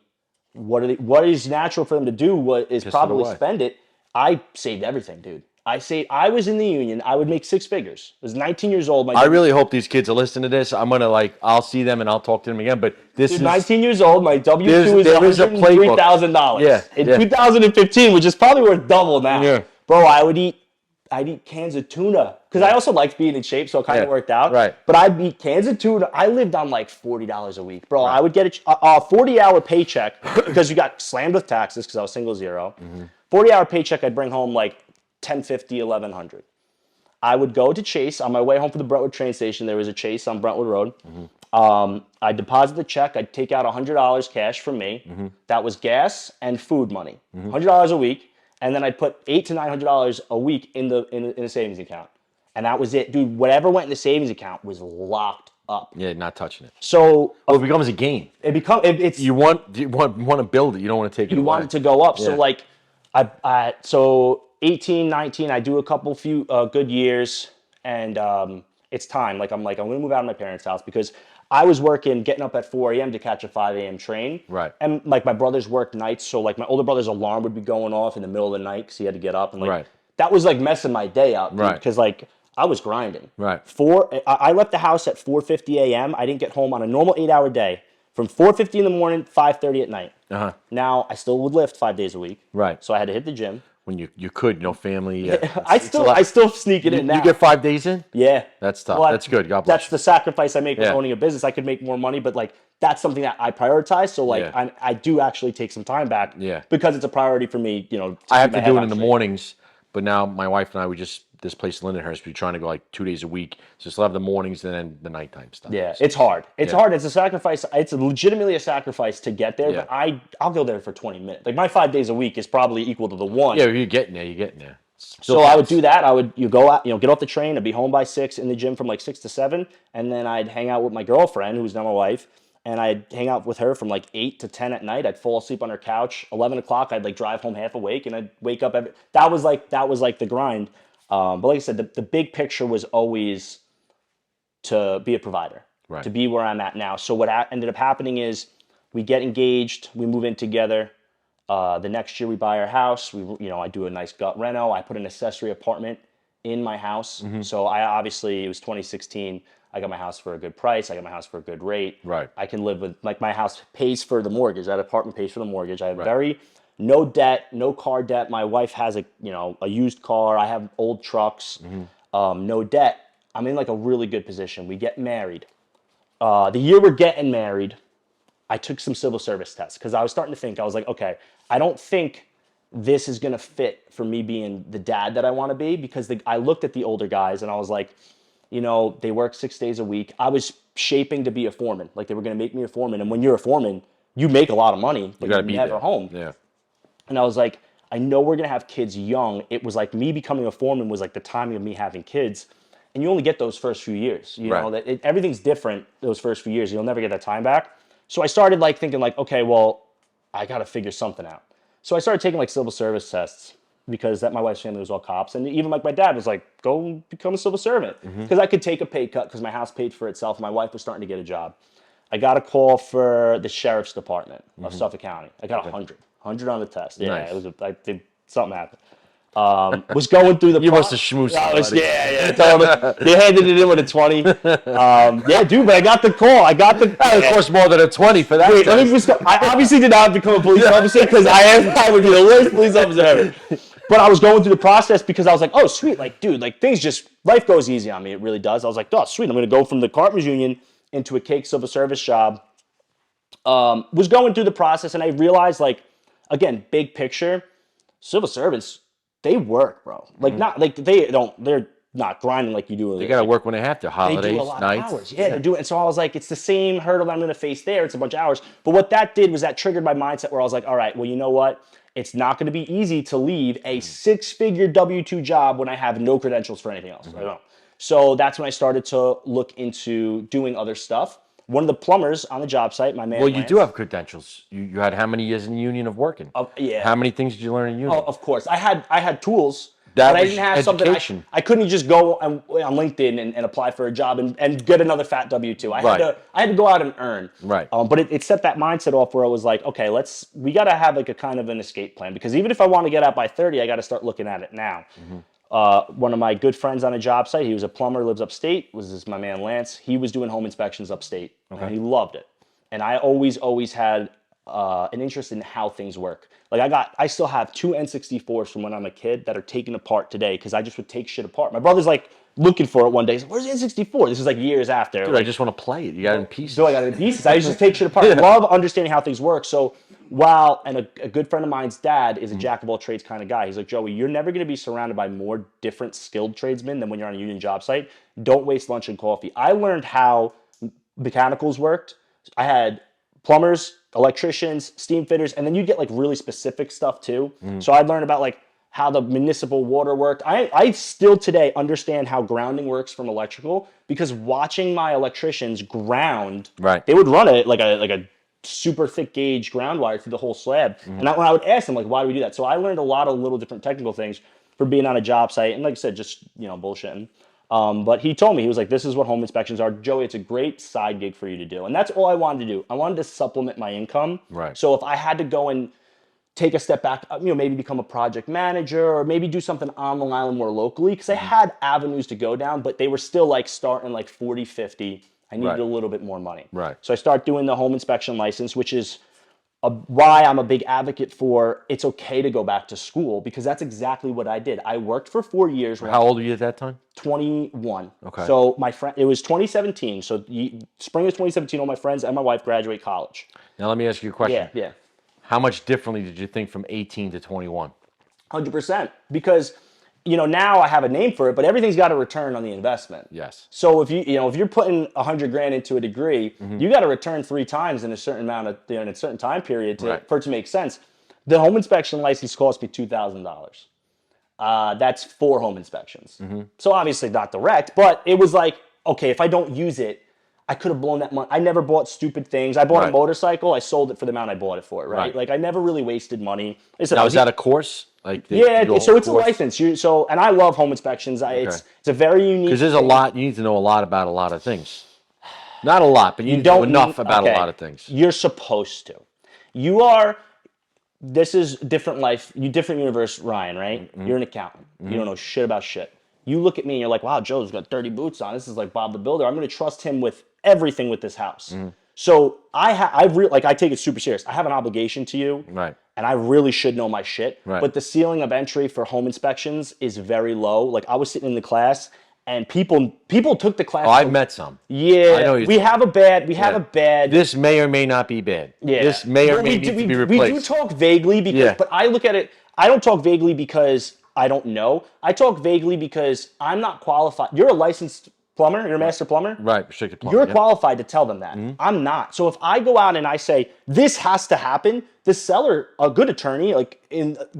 what is natural for them to do is probably spend it. I saved everything, dude. I was in the union. I would make 6 figures. I was 19 years old.
I really hope these kids are listening to this. I'm gonna I'll see them and I'll talk to them again. But this is
19 years old. My W-2 is $103,000.
Yeah,
In 2015, which is probably worth double now.
Yeah.
Bro, I'd eat cans of tuna because I also liked being in shape, so it kind of worked out.
Right.
But I'd eat cans of tuna. I lived on like $40 a week, bro. I would get a 40-hour paycheck because you got slammed with taxes because I was single zero. 40-hour paycheck, I'd bring home like $10.50, $1100. I would go to Chase on my way home from the Brentwood train station. There was a Chase on Brentwood Road. I'd deposit the check. I'd take out $100 cash from me. That was gas and food money. $100 a week, and then I'd put $800 to $900 a week in a savings account, and that was it, dude. Whatever went in the savings account was locked up.
Yeah, not touching it.
So
it becomes a game.
It's
You want to build it. You don't want to take it away.
You want it to go up.
Yeah.
So like so 18, 19, I do a few good years, and it's time. I'm going to move out of my parents' house because I was getting up at 4 a.m. to catch a 5 a.m. train.
Right.
And like my brothers worked nights, so like my older brother's alarm would be going off in the middle of the night because he had to get up, and
Right.
that was like messing my day up, dude,
Right.
because like I was grinding.
Right.
I left the house at 4:50 a.m. I didn't get home on a normal 8-hour day from 4:50 in the morning, 5:30 at night. Now I still would lift 5 days a week.
Right.
So I had to hit the gym.
When you could, family.
I still sneak it in now.
You get 5 days in?
Yeah.
That's tough.
Well,
That's good. God bless.
That's the sacrifice I make with
Yeah.
owning a business. I could make more money, but like that's something that I prioritize. So like
Yeah.
I do actually take some time back.
Yeah.
Because it's a priority for me.
I have to do it in the mornings, but now my wife and I, this place in Lindenhurst, we're trying to go like 2 days a week. So still have the mornings and then the nighttime stuff.
Yeah, it's hard. It's hard. It's a sacrifice. It's legitimately a sacrifice to get there.
Yeah.
But I'll go there for 20 minutes. Like my 5 days a week is probably equal to the one.
Yeah, you're getting there.
So I would do that. You go out, get off the train. I'd be home by 6, in the gym from like 6 to 7, and then I'd hang out with my girlfriend, who's now my wife, and I'd hang out with her from like 8 to 10 at night. I'd fall asleep on her couch. 11 o'clock, I'd like drive home half awake, and I'd wake up. That was like the grind. But like I said, the big picture was always to be a provider,
right.
to be where I'm at now. So what ended up happening is we get engaged, we move in together. The next year we buy our house. I do a nice gut reno. I put an accessory apartment in my house. So it was 2016. I got my house for a good price. I got my house for a good rate.
Right.
I can live with, my house pays for the mortgage. That apartment pays for the mortgage. I have no debt, no car debt. My wife has a used car. I have old trucks. No debt. I'm in like a really good position. We get married. The year we're getting married, I took some civil service tests because I was starting to think, I was like, okay, I don't think this is going to fit for me being the dad that I want to be, because I looked at the older guys and I was like, they work 6 days a week. I was shaping to be a foreman. Like they were going to make me a foreman. And when you're a foreman, you make a lot of money, but you're never home.
Yeah.
And I was like, I know we're going to have kids young. It was like me becoming a foreman was like the timing of me having kids. And you only get those first few years. Everything's different those first few years. You'll never get that time back. So I started thinking okay, well, I got to figure something out. So I started taking civil service tests because my wife's family was all cops. And even my dad was like, go become a civil servant. Because I could take a pay cut because my house paid for itself. My wife was starting to get a job. I got a call for the sheriff's department of Suffolk County. I got 100 on the test. Yeah,
nice.
It was something happened. Was going through the.
You must have schmoozed somebody.
Yeah. They handed it in with a 20. Yeah, dude, but I got the call.
It cost more than a 20 for that.
Wait, I obviously did not become a police officer because I would be the worst police officer ever. But I was going through the process because I was like, oh, sweet. Like, dude, like life goes easy on me. It really does. I was like, oh, sweet. I'm going to go from the carpenters union into a cake civil service job. Was going through the process and I realized, like, again, big picture, civil servants, they work, bro. Like, not like they're not grinding like you do.
They got to work when they have to.
They
Holidays,
do a lot
nights.
of hours. Yeah, they're doing. And so I was like, it's the same hurdle that I'm going to face there. It's a bunch of hours. But what that did was that triggered my mindset where I was like, all right, well, you know what? It's not going to be easy to leave a six-figure W-2 job when I have no credentials for anything else. I don't. So that's when I started to look into doing other stuff. One of the plumbers on the job site, my man.
Well, you
Lance,
do have credentials. You had how many years in the union of working?
yeah.
How many things did you learn in union?
Oh, of course. I had tools,
That
but I
was
didn't have
education.
something. I couldn't just go on LinkedIn and apply for a job and get another fat W-2. I had to go out and earn.
Right.
But it set that mindset off where I was like, okay, we got to have like a kind of an escape plan because even if I want to get out by 30, I got to start looking at it now. One of my good friends on a job site, he was a plumber, lives upstate, was my man Lance. He was doing home inspections upstate, and he loved it. And I always had an interest in how things work. Like I still have two N64s from when I'm a kid that are taken apart today because I just would take shit apart. My brother's like looking for it one day. He's like, "Where's the N64?" This is like years after.
Dude, I just want to play it. You got it in pieces.
So I got it in pieces. I used to take shit apart. I love understanding how things work. So and a good friend of mine's dad is a jack of all trades kind of guy. He's like, Joey, you're never going to be surrounded by more different skilled tradesmen than when you're on a union job site. Don't waste lunch and coffee. I learned how mechanicals worked. I had plumbers, electricians, steam fitters, and then you'd get like really specific stuff too. So I'd learn about like how the municipal water worked. I still today understand how grounding works from electrical because watching my electricians ground,
Right.
they would run it like a super thick gauge ground wire through the whole slab. And when I would ask them, like, why do we do that? So I learned a lot of little different technical things for being on a job site. And like I said, just, bullshitting. But he told me, he was like, this is what home inspections are. Joey, it's a great side gig for you to do. And that's all I wanted to do. I wanted to supplement my income.
Right.
So if I had to go and take a step back, maybe become a project manager or maybe do something on Long Island more locally, because I had avenues to go down, but they were still like starting like 40, 50. I needed a little bit more money.
Right.
So I start doing the home inspection license, which is why I'm a big advocate for it's okay to go back to school because that's exactly what I did. I worked for 4 years.
How old were you at that time?
21.
Okay.
So it was 2017. So spring of 2017, all my friends and my wife graduate college.
Now let me ask you a question.
Yeah.
How much differently did you think from 18 to 21?
100%. Because now I have a name for it, but everything's got a return on the investment.
Yes.
So if if you're putting $100,000 into a degree, you got to return 3 times in a certain amount of in a certain time period for it to make sense. The home inspection license cost me $2,000. That's 4 home inspections. So obviously not direct, but it was like, okay, if I don't use it, I could have blown that money. I never bought stupid things. I bought a motorcycle. I sold it for the amount I bought it for. Right? Like I never really wasted money.
Now is that a course? Like
so it's a license. And I love home inspections. It's a very unique.
Because there's a lot. You need to know a lot about a lot of things. Not a lot, but you know enough about a lot of things.
You're supposed to. This is different life. Different universe, Ryan. Right? You're an accountant. You don't know shit about shit. You look at me and you're like, wow, Joe's got dirty boots on. This is like Bob the Builder. I'm going to trust him with everything with this house. So I take it super serious. I have an obligation to you.
Right.
And I really should know my shit.
Right.
But the ceiling of entry for home inspections is very low. Like I was sitting in the class and people took the class.
Oh, I've met some.
Yeah.
I know
we have a bad.
This may or may not be bad.
Yeah.
This may or may need to be replaced.
We do talk vaguely but I look at it, I don't talk vaguely because I don't know. I talk vaguely because I'm not qualified. You're a licensed plumber, you're a master plumber.
Right, restricted plumber.
You're qualified to tell them that. I'm not. So if I go out and I say, this has to happen, the seller, a good attorney, like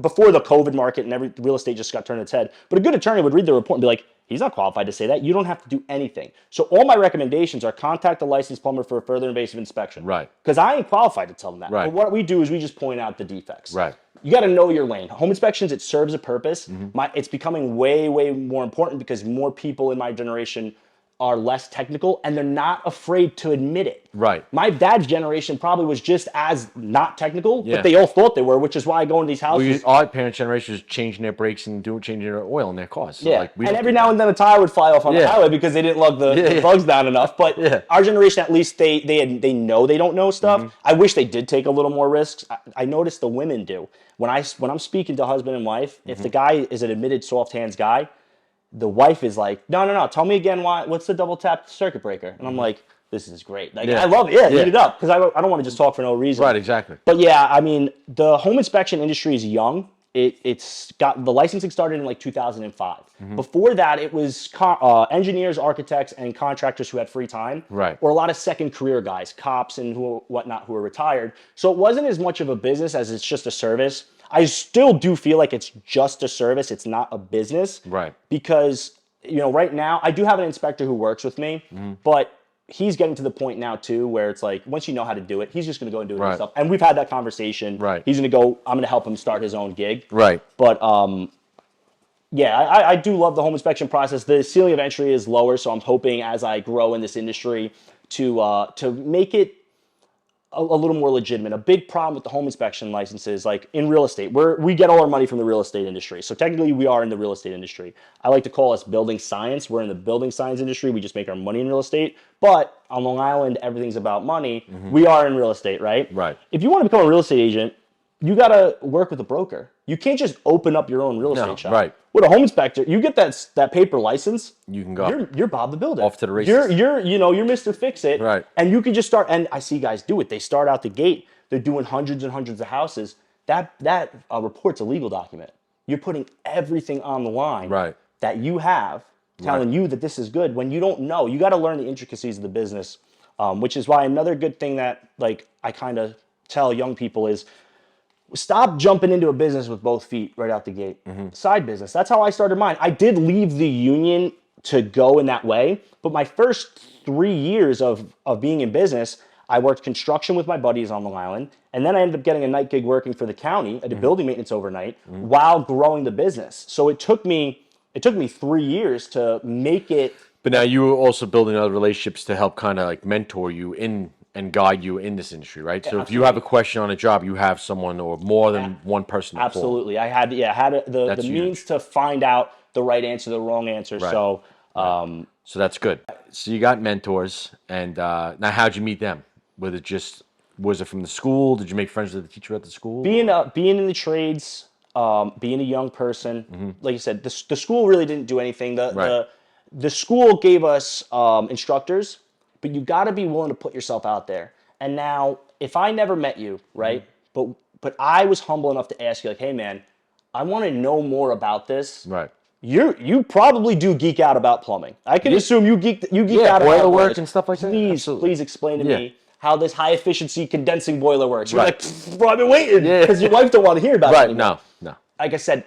before the COVID market and every real estate just got turned its head, but a good attorney would read the report and be like, he's not qualified to say that. You don't have to do anything. So all my recommendations are contact a licensed plumber for a further invasive inspection.
Right.
Because I ain't qualified to tell them that.
Right.
But what we do is we just point out the defects.
Right.
You got to know your lane. Home inspections, it serves a purpose. It's becoming way, way more important because more people in my generation are less technical and they're not afraid to admit it.
Right.
My dad's generation probably was just as not technical,
Yeah.
but they all thought they were, which is why I go into these houses.
Our parents' generation is changing their brakes and changing their oil in their cars. So
Yeah,
like, we
and
don't
every
do
now
that.
and then a tire would fly off on the
Yeah.
highway because they didn't lug the
Yeah.
bugs down enough. But
Yeah.
our generation, at least, they know they don't know stuff. I wish they did take a little more risks. I noticed the women do. When I'm speaking to husband and wife, if the guy is an admitted soft hands guy, the wife is like, no, tell me again what's the double tap circuit breaker? And I'm like, this is great. Like,
Yeah.
I love it. Yeah,
Yeah.
eat it up because I don't want to just talk for no reason.
Right, exactly.
But yeah, I mean, the home inspection industry is young. It's got the licensing started in like 2005. Before that, it was engineers, architects, and contractors who had free time,
Right.
or a lot of second career guys, cops and whatnot, who are retired. So it wasn't as much of a business as it's just a service. I still do feel like it's just a service. It's not a business,
Right.
Because right now I do have an inspector who works with me, but he's getting to the point now too where it's like once you know how to do it, he's just going to go and do it
Right.
himself. And we've had that conversation.
Right.
He's going to go. I'm going to help him start his own gig.
Right.
But yeah, I do love the home inspection process. The ceiling of entry is lower, so I'm hoping as I grow in this industry to make it a little more legitimate. A big problem with the home inspection licenses, like in real estate, we get all our money from the real estate industry. So technically we are in the real estate industry. I like to call us building science. We're in the building science industry. We just make our money in real estate. But on Long Island, everything's about money. We are in real estate, right?
Right.
If you want to become a real estate agent, you got to work with a broker. You can't just open up your own real estate shop.
right.
With a home inspector, you get that paper license.
You can go.
You're Bob the Builder.
Off to the races.
You're Mr. Fix It.
Right.
And you can just start. And I see guys do it. They start out the gate. They're doing hundreds and hundreds of houses. That report's a legal document. You're putting everything on the line.
Right.
That you have, telling you that this is good when you don't know. You got to learn the intricacies of the business, which is why another good thing that like I kind of tell young people is, stop jumping into a business with both feet right out the gate. Side business. That's how I started mine. I did leave the union to go in that way, but my first 3 years of being in business, I worked construction with my buddies on Long Island, and then I ended up getting a night gig working for the county. I did building maintenance overnight while growing the business. So it took me 3 years to make it.
But now you were also building other relationships to help kind of like mentor you in and guide you in this industry, right? So if you have a question on a job, you have someone or more than one person to call.
Absolutely. I had the
That's
means
huge.
to find out the right answer, the wrong answer.
Right.
So
So that's good. So you got mentors, and now how'd you meet them? Was it from the school? Did you make friends with the teacher at the school?
being in the trades, being a young person, like you said, the school really didn't do anything. The school gave us instructors, but you got to be willing to put yourself out there. And now, if I never met you, right? But I was humble enough to ask you, like, hey man, I want to know more about this.
Right.
You probably do geek out about plumbing. I can assume you geek out about
boiler work
boilers.
and stuff like that.
Please explain to
Yeah.
me how this high efficiency condensing boiler works. You're
Right.
like, "Pfft, bro, I've been waiting
Yeah.
because your wife don't want to hear about it
Right.
anymore."
No.
Like I said,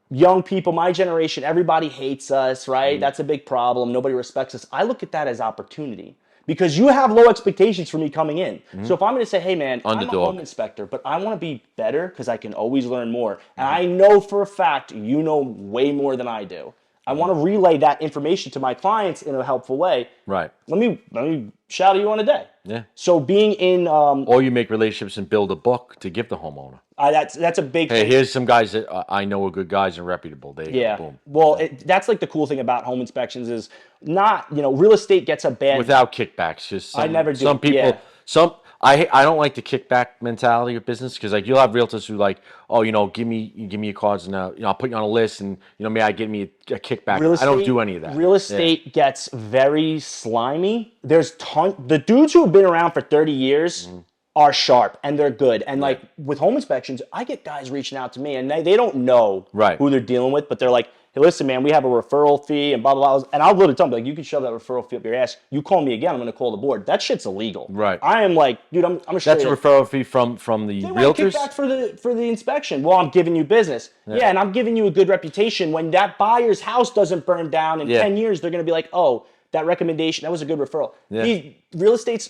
young people, my generation, everybody hates us, right? That's a big problem. Nobody respects us. I look at that as opportunity because you have low expectations for me coming in. So if I'm going to say, hey man, I'm a
Underdog.
home inspector, but I want to be better because I can always learn more. And I know for a fact you know way more than I do. I want to relay that information to my clients in a helpful way.
Right.
Let me shout at you on a day.
Yeah.
So being in,
Or you make relationships and build a book to give the homeowner.
that's a big
Hey,
thing.
here's some guys that I know are good guys and reputable. There you
Yeah.
go. Boom.
Well, that's like the cool thing about home inspections is not, real estate gets a bad.
Without kickbacks, just some,
I never do,
Some people,
yeah.
I don't like the kickback mentality of business because like you'll have realtors who like, oh, give me your cards and I'll put you on a list and may I get me a kickback? I don't do any of that.
Real estate gets very slimy. There's the dudes who have been around for 30 years are sharp and they're good. And like with home inspections, I get guys reaching out to me and they don't know
Right.
who they're dealing with, but they're like, hey, listen, man, we have a referral fee and blah, blah, blah. And I'll literally tell them, like, you can shove that referral fee up your ass. You call me again, I'm going to call the board. That shit's illegal.
Right.
I am like, dude, I'm a straight
That's a
up-
referral fee from the
They want
realtors.
kickback for the inspection. Well, I'm giving you business. Yeah, and I'm giving you a good reputation. When that buyer's house doesn't burn down in 10 years, they're going to be like, oh, that recommendation, that was a good referral.
Yeah.
These real estates,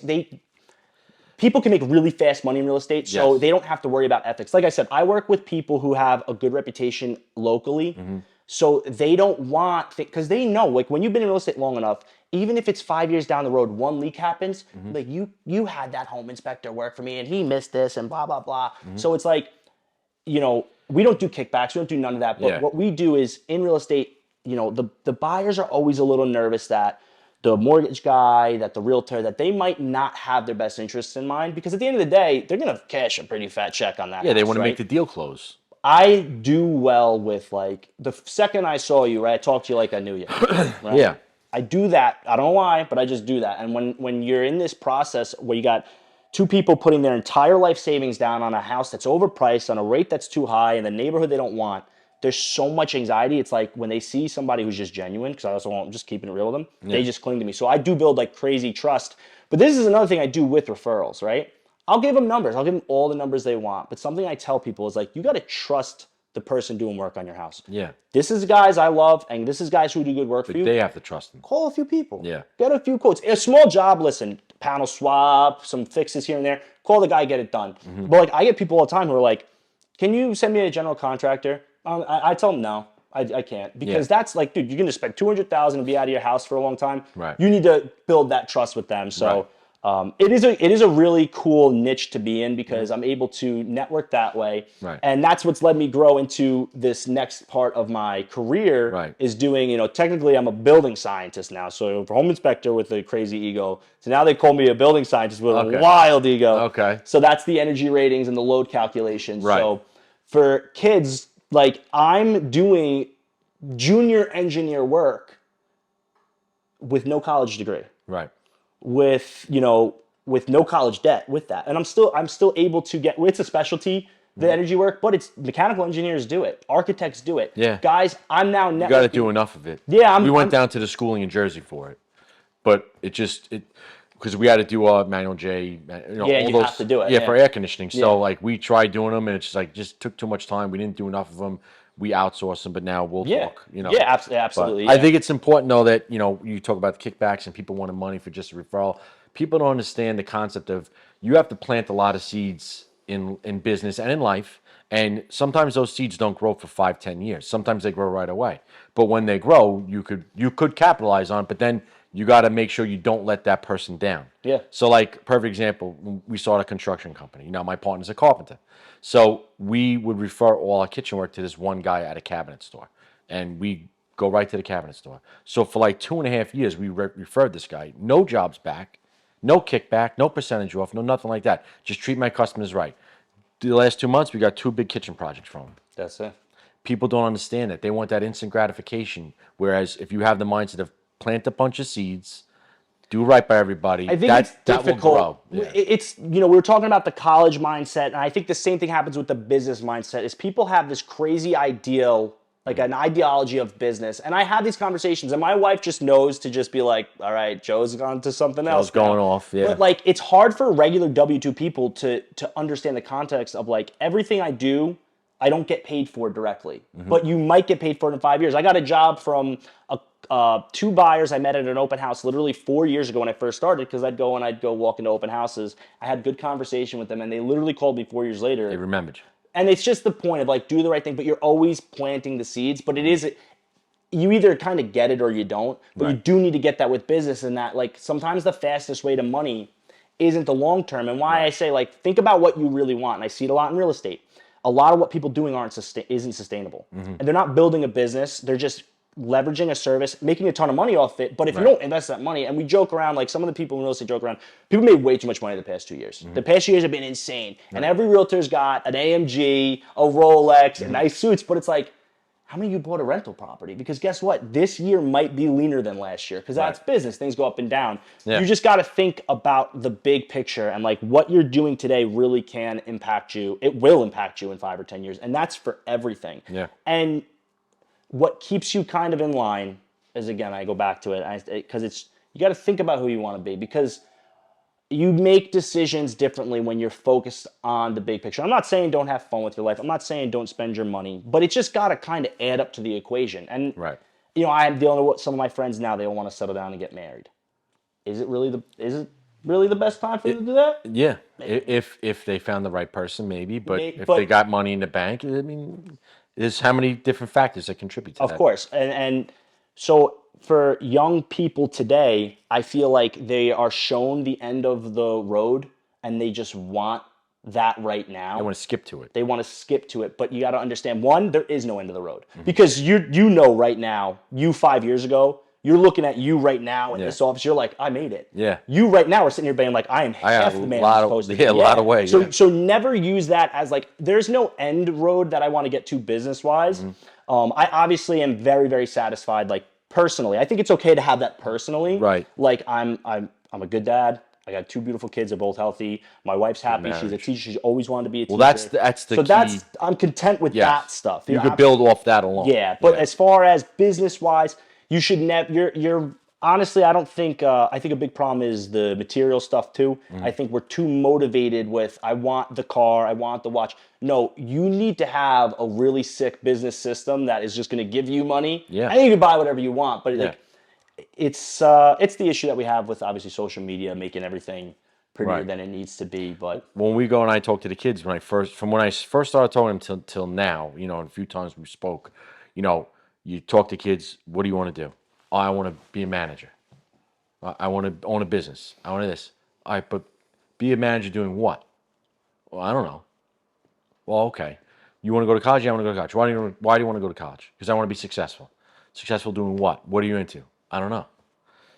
people can make really fast money in real estate, so
Yes.
they don't have to worry about ethics. Like I said, I work with people who have a good reputation locally. So they don't want, because they know, like when you've been in real estate long enough, even if it's 5 years down the road, one leak happens, like you had that home inspector work for me and he missed this and blah, blah, blah. So it's like, we don't do kickbacks, we don't do none of that. But
Yeah.
what we do is in real estate, the buyers are always a little nervous that the mortgage guy, that the realtor, that they might not have their best interests in mind, because at the end of the day, they're gonna cash a pretty fat check on that.
Yeah, they
house,
want to
right?
make the deal close.
I do well with, like, the second I saw you, right, I talked to you like I knew you. Right?
Yeah.
I do that. I don't know why, but I just do that. And when you're in this process where you got two people putting their entire life savings down on a house that's overpriced, on a rate that's too high, in the neighborhood they don't want, there's so much anxiety. It's like when they see somebody who's just genuine, because I also want just keeping it real with them, they just cling to me. So I do build like crazy trust. But this is another thing I do with referrals, right? I'll give them numbers. I'll give them all the numbers they want. But something I tell people is like, you got to trust the person doing work on your house.
Yeah.
This is guys I love, and this is guys who do good work for you.
They have to trust them.
Call a few people.
Yeah.
Get a few quotes. A small job, listen, panel swap, some fixes here and there. Call the guy, get it done. But like, I get people all the time who are like, can you send me a general contractor? I tell them no. I can't, because that's like, dude, you're going to spend $200,000 and be out of your house for a long time.
Right.
You need to build that trust with them. So it is a really cool niche to be in, because I'm able to network that way.
Right.
And that's what's led me grow into this next part of my career.
Right.
Is doing, technically I'm a building scientist now. So for home inspector with a crazy ego. So now they call me a building scientist with a wild ego.
Okay.
So that's the energy ratings and the load calculations.
Right.
So for kids, like, I'm doing junior engineer work with no college degree,
Right.
with no college debt with that, and I'm still able to get. It's a specialty, the energy work, but it's mechanical engineers do it, architects do it.
Yeah.
Guys, I'm now networking.
You got to do enough of it.
Yeah,
we went down to the schooling in Jersey for it, but because we had to do manual J,
Yeah,
all
you
those,
have to do it,
Yeah,
yeah.
for air conditioning. So
Yeah.
like we tried doing them, and it's just like took too much time. We didn't do enough of them. We outsourced them, but now we'll
Yeah.
talk.
Yeah, absolutely.
But I
yeah.
think it's important though that you talk about the kickbacks and people wanting money for just a referral. People don't understand the concept of you have to plant a lot of seeds in business and in life. And sometimes those seeds don't grow for 5, 10 years. Sometimes they grow right away. But when they grow, you could capitalize on it, but then you got to make sure you don't let that person down.
Yeah.
So like, perfect example, when we started a construction company. My partner's a carpenter. So we would refer all our kitchen work to this one guy at a cabinet store. And we go right to the cabinet store. So for like 2.5 years, we referred this guy. No jobs back, no kickback, no percentage off, no nothing like that. Just treat my customers right. The last 2 months, we got 2 big kitchen projects from him.
That's it.
People don't understand that. They want that instant gratification. Whereas if you have the mindset of plant a bunch of seeds, do right by everybody,
I think it's
that will
difficult.
grow. Yeah.
It's we were talking about the college mindset, and I think the same thing happens with the business mindset. Is people have this crazy ideal, like an ideology of business, and I have these conversations, and my wife just knows to just be like, "All right, Joe's gone to something else."
Joe's going off, yeah.
But like, it's hard for regular W-2 people to understand the context of like everything I do. I don't get paid for directly, but you might get paid for it in 5 years. I got a job from 2 buyers I met at an open house literally 4 years ago when I first started, because I'd go walk into open houses. I had good conversation with them, and they literally called me 4 years later.
They remembered you.
And it's just the point of like, do the right thing, but you're always planting the seeds. But it is, you either kind of get it or you don't, but you do need to get that with business, and that like sometimes the fastest way to money isn't the long term. And why I say like, think about what you really want. And I see it a lot in real estate. A lot of what people doing isn't sustainable. And they're not building a business. They're just leveraging a service, making a ton of money off it. But if you don't invest that money, and we joke around, like some of the people in real estate joke around, people made way too much money the past 2 years. The past 2 years have been insane. And every realtor's got an AMG, a Rolex, and nice suits. But it's like, how many of you bought a rental property? Because guess what? This year might be leaner than last year, because that's business. Things go up and down.
Yeah.
You just got to think about the big picture, and like what you're doing today really can impact you. It will impact you in 5 or 10 years, and that's for everything.
Yeah.
And what keeps you kind of in line is, again, I go back to it, because you got to think about who you want to be, because you make decisions differently when you're focused on the big picture. I'm not saying don't have fun with your life. I'm not saying don't spend your money, but it's just got to kind of add up to the equation. And I am dealing with some of my friends now. They all want to settle down and get married. Is it really the best time for you to do that?
Yeah, if they found the right person, maybe. But if
But-
they got money in the bank, I mean, There's how many different factors that contribute to that.
Of course. And so for young people today, I feel like they are shown the end of the road and they just want that right now.
I want to skip to it.
They want to skip to it, but you got to understand, one, there is no end of the road. Because you know right now, you 5 years ago, you're looking at you right now in this office, you're like, I made it.
Yeah.
You right now are sitting here being like, I am half the man I'm supposed to be.
A lot of ways.
So never use that as like, there's no end road that I want to get to business-wise. I obviously am very, very satisfied, like personally. I think it's okay to have that personally.
Right.
Like I'm a good dad. I got 2 beautiful kids. They're both healthy. My wife's happy. She's a teacher. She's always wanted to be a teacher.
Well, that's the key.
I'm content with that stuff.
You could build off that alone.
Yeah, but as far as business wise, you should never. You're honestly, I don't think. I think a big problem is the material stuff too. I think we're too motivated with. I want the car. I want the watch. No, you need to have a really sick business system that is just going to give you money.
Yeah.
I think you can buy whatever you want, but like. It's the issue that we have with obviously social media making everything prettier than it needs to be. But
when we go and I talk to the kids, when I first started talking to them till now, and a few times we spoke, you talk to kids, what do you want to do? Oh, I want to be a manager. I want to own a business. I want to this. All right, but be a manager doing what? Well, I don't know. Well, okay. You want to go to college? Yeah, I want to go to college. Why do you want to go to college? Because I want to be successful. Successful doing what? What are you into? I don't know.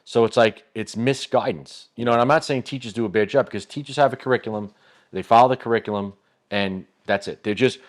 So it's like, it's misguidance. And I'm not saying teachers do a bad job because teachers have a curriculum, they follow the curriculum, and that's it. They're just,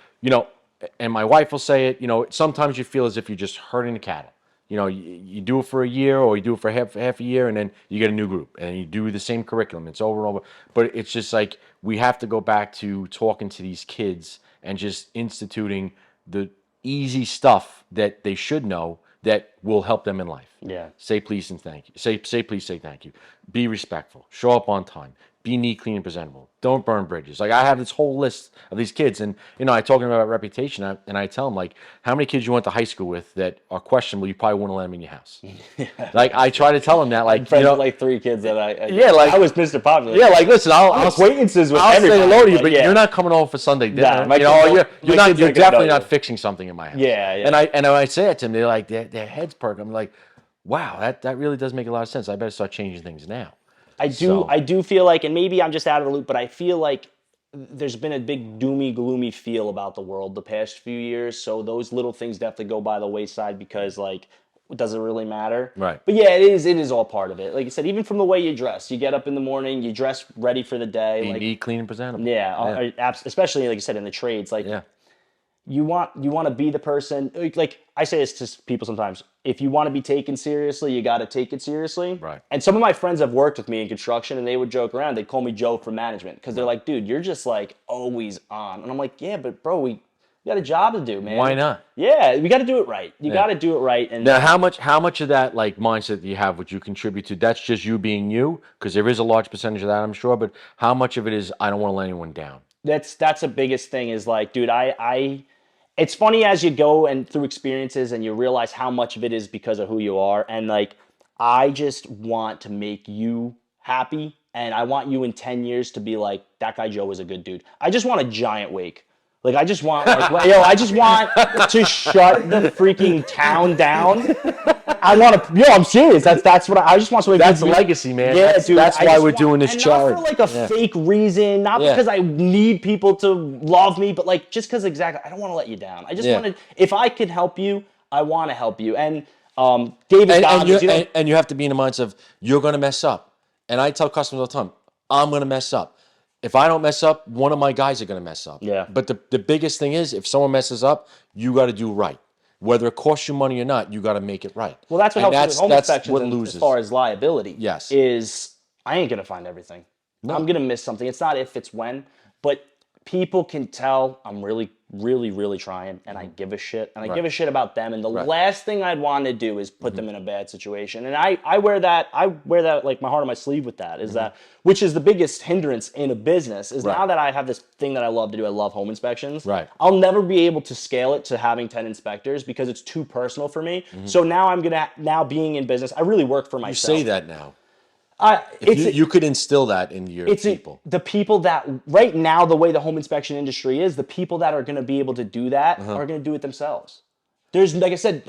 and my wife will say it, sometimes you feel as if you're just herding the cattle. You do it for a year or you do it for half a year and then you get a new group and you do the same curriculum. It's over and over. But it's just like, we have to go back to talking to these kids and just instituting the easy stuff that they should know that will help them in life.
Yeah.
Say please and thank you. Say please, say thank you. Be respectful. Show up on time. Be neat, clean, and presentable. Don't burn bridges. Like I have this whole list of these kids, and I talk to them about reputation, and I tell them like, how many kids you went to high school with that are questionable? You probably wouldn't let them in your house. Like I try to tell them that, like
friends with like 3 kids that
I
was Mr. Popular.
Yeah, like listen, I'll
acquaintances with
I'll
everybody.
say hello to you, but you're not coming over for Sunday dinner. You're definitely not fixing something in my house.
Yeah.
And when I say it to them, they're like their heads perk. I'm like, wow, that really does make a lot of sense. I better start changing things now.
I do feel like, and maybe I'm just out of the loop, but I feel like there's been a big doomy, gloomy feel about the world the past few years. So those little things definitely go by the wayside because, like, does it really matter?
Right.
But yeah, it is all part of it. Like you said, even from the way you dress, you get up in the morning, you dress ready for the day.
Be neat, clean, and presentable.
Yeah. Especially like you said in the trades, like.
Yeah.
You want to be the person, like I say this to people sometimes, if you want to be taken seriously, you got to take it seriously.
Right.
And some of my friends have worked with me in construction and they would joke around. They'd call me Joe from management because they're like, dude, you're just like always on. And I'm like, yeah, but bro, we got a job to do, man.
Why not?
Yeah, we got to do it right. You got to do it right. And
now, how much of that like mindset that you have would you contribute to? That's just you being you, because there is a large percentage of that, I'm sure. But how much of it is I don't want to let anyone down?
That's the biggest thing is like, dude, it's funny as you go and through experiences and you realize how much of it is because of who you are. And like, I just want to make you happy. And I want you in 10 years to be like, that guy Joe was a good dude. I just want a giant wake. Like, I just want, I just want to shut the freaking town down. I want to, I'm serious. That's what I just want somebody.
That's legacy, man.
Yeah,
that's why we're doing this challenge.
Not for like a fake reason, not because I need people to love me, but like just because exactly, I don't want to let you down. I just want to, if I can help you, I want to help you. And David Dobbs,
and you have to be in the mindset of you're going to mess up. And I tell customers all the time, I'm going to mess up. If I don't mess up, one of my guys are going to mess up.
Yeah.
But the biggest thing is, if someone messes up, you got to do right. Whether it costs you money or not, you got to make it right.
Well, that's what helps with home inspections
what
and
loses.
as far as liability.
Yes.
Is I ain't going to find everything. No. I'm going to miss something. It's not if, it's when. But people can tell I'm really, really, really trying, and I give a shit. And I give a shit about them. And the last thing I'd want to do is put them in a bad situation. And I wear that like my heart on my sleeve with that, is that, which is the biggest hindrance in a business, is now that I have this thing that I love to do, I love home inspections.
Right.
I'll never be able to scale it to having 10 inspectors because it's too personal for me. So now being in business, I really work for myself.
You say that now. You could instill that in your people.
The people that right now, the way the home inspection industry is, the people that are going to be able to do that are going to do it themselves. There's, like I said,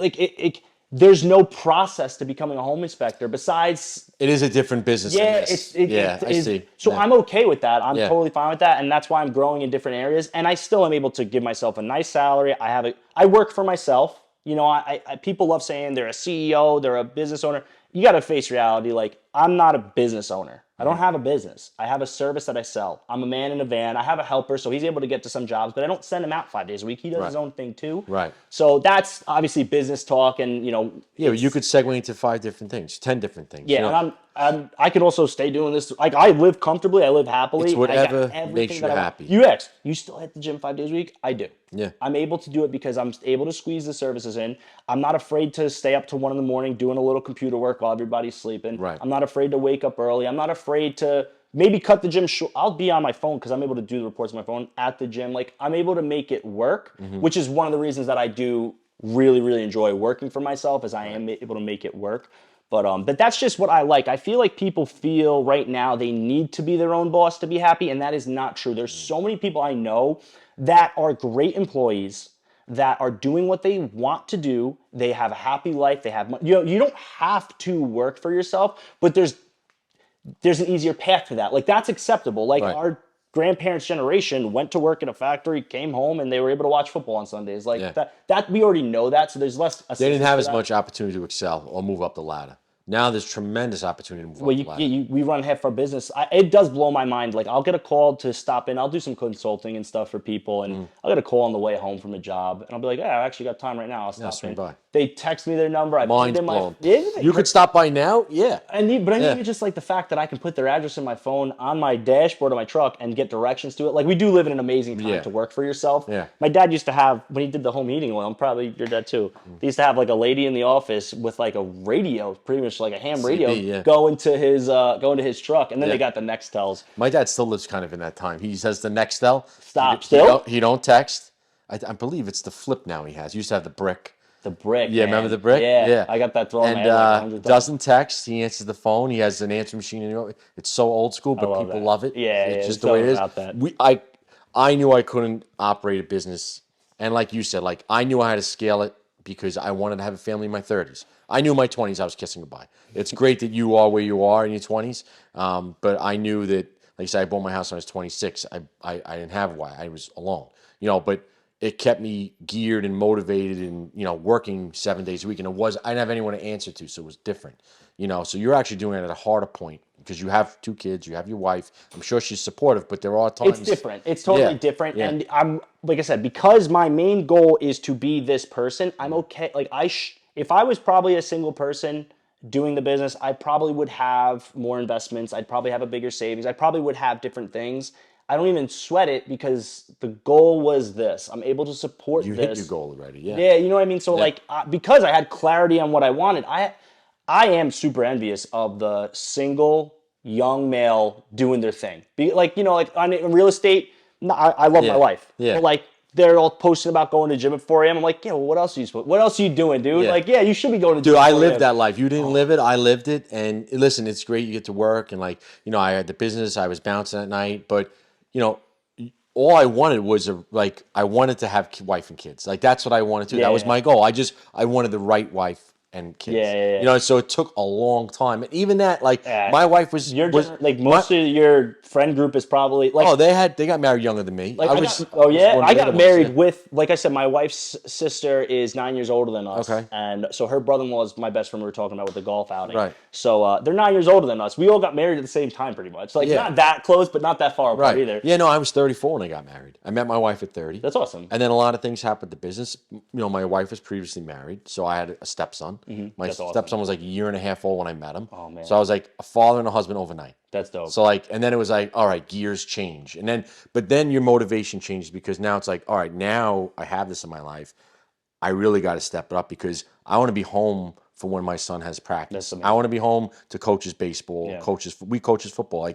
there's no process to becoming a home inspector besides.
It is a different business.
Yeah,
I see.
So
yeah.
I'm okay with that. I'm totally fine with that, and that's why I'm growing in different areas. And I still am able to give myself a nice salary. I work for myself. You know, I people love saying they're a CEO, they're a business owner. You got to face reality. Like, I'm not a business owner. I don't have a business. I have a service that I sell. I'm a man in a van. I have a helper, so he's able to get to some jobs, but I don't send him out 5 days a week. He does his own thing too.
Right.
So that's obviously business talk, and you know.
Yeah, you could segue into 5 different things, 10 different things.
Yeah,
you know?
and I could also stay doing this. Like, I live comfortably. I live happily.
It's whatever
I got everything
makes you
that I want.
happy.
You asked, you still hit the gym 5 days a week? I do.
Yeah.
I'm able to do it because I'm able to squeeze the services in. I'm not afraid to stay up to 1 a.m. doing a little computer work while everybody's sleeping.
Right.
I'm not afraid to wake up early. I'm not afraid to maybe cut the gym short. I'll be on my phone because I'm able to do the reports on my phone at the gym. Like, I'm able to make it work, which is one of the reasons that I do really, really enjoy working for myself, is I am able to make it work. But that's just what I like. I feel like people feel right now they need to be their own boss to be happy, and that is not true. There's so many people I know that are great employees that are doing what they want to do. They have a happy life. They have money. You don't have to work for yourself, but there's an easier path to that. Like, that's acceptable. Like, our grandparents' generation went to work in a factory, came home, and they were able to watch football on Sundays. Like, that we already know that, so there's less.
They didn't have as much opportunity to excel or move up the ladder. Now there's tremendous opportunity to move up the ladder.
We run half our business. It does blow my mind. Like, I'll get a call to stop in. I'll do some consulting and stuff for people, and I'll get a call on the way home from a job, and I'll be like, I actually got time right now. I'll stop in.
By.
They text me their number. I
Mind
put in
blown.
You
could stop by now? Yeah.
But I need just like the fact that I can put their address in my phone on my dashboard of my truck and get directions to it. Like, we do live in an amazing time to work for yourself.
Yeah.
My dad used to have, when he did the home heating oil, I'm probably your dad too. They used to have like a lady in the office with like a radio, pretty much like a ham radio, going to his truck, and then they got the Nextels.
My dad still lives kind of in that time. He says the Nextel. He don't text. I believe it's the flip now he has. He used to have the brick.
The brick.
Yeah,
man.
remember the brick?
Yeah. I got that thrown in my head like 100 times.
Doesn't text. He answers the phone. He has an answering machine. It's so old school, but people love it.
Yeah,
it's just the way it is.
That.
I knew I couldn't operate a business, and like you said, like, I knew I had to scale it because I wanted to have a family in my 30s. I knew in my 20s I was kissing goodbye. It's great that you are where you are in your 20s, but I knew that, like I said, I bought my house when I was 26. I didn't have a wife. I was alone. But it kept me geared and motivated and, working 7 days a week. And I didn't have anyone to answer to, so it was different. So you're actually doing it at a harder point because you have 2 kids, you have your wife. I'm sure she's supportive, but there are times.
It's different. It's totally different.
Yeah.
And I'm, like I said, because my main goal is to be this person, I'm okay. Like, if I was probably a single person doing the business, I probably would have more investments. I'd probably have a bigger savings. I probably would have different things. I don't even sweat it because the goal was this. I'm able to support
You
this.
hit your goal already, yeah.
Yeah, you know what I mean? So, because I had clarity on what I wanted, I am super envious of the single young male doing their thing. In real estate, I love my life.
Yeah.
But they're all posting about going to the gym at 4 a.m. I'm like, what else are you doing, dude?
Yeah.
You should be going to the gym.
Dude, I lived that life. You didn't live it. I lived it. And listen, it's great. You get to work and I had the business. I was bouncing at night, but all I wanted was I wanted to have wife and kids. Like, that's what I wanted to. That was my goal. I wanted the right wife and kids.
Yeah.
So it took a long time. And even that, my wife was
most of your friend group is probably
they got married younger than me.
I got married with, like I said, my wife's sister is 9 years older than us.
Okay.
And so her brother-in-law is my best friend we were talking about with the golf outing.
Right.
So they're 9 years older than us. We all got married at the same time pretty much. Not that close, but not that far apart either.
Yeah, no, I was 34 when I got married. I met my wife at 30.
That's awesome.
And then a lot of things happened to business. My wife was previously married, so I had a stepson. My stepson was like a year and a half old when I met him.
Oh, man.
So I was like a father and a husband overnight.
That's dope.
So and then it was like, all right, gears change. But then your motivation changes because now it's like, all right, now I have this in my life. I really got to step it up because I want to be home for when my son has practice. I want to be home to coach his baseball, we coach his football.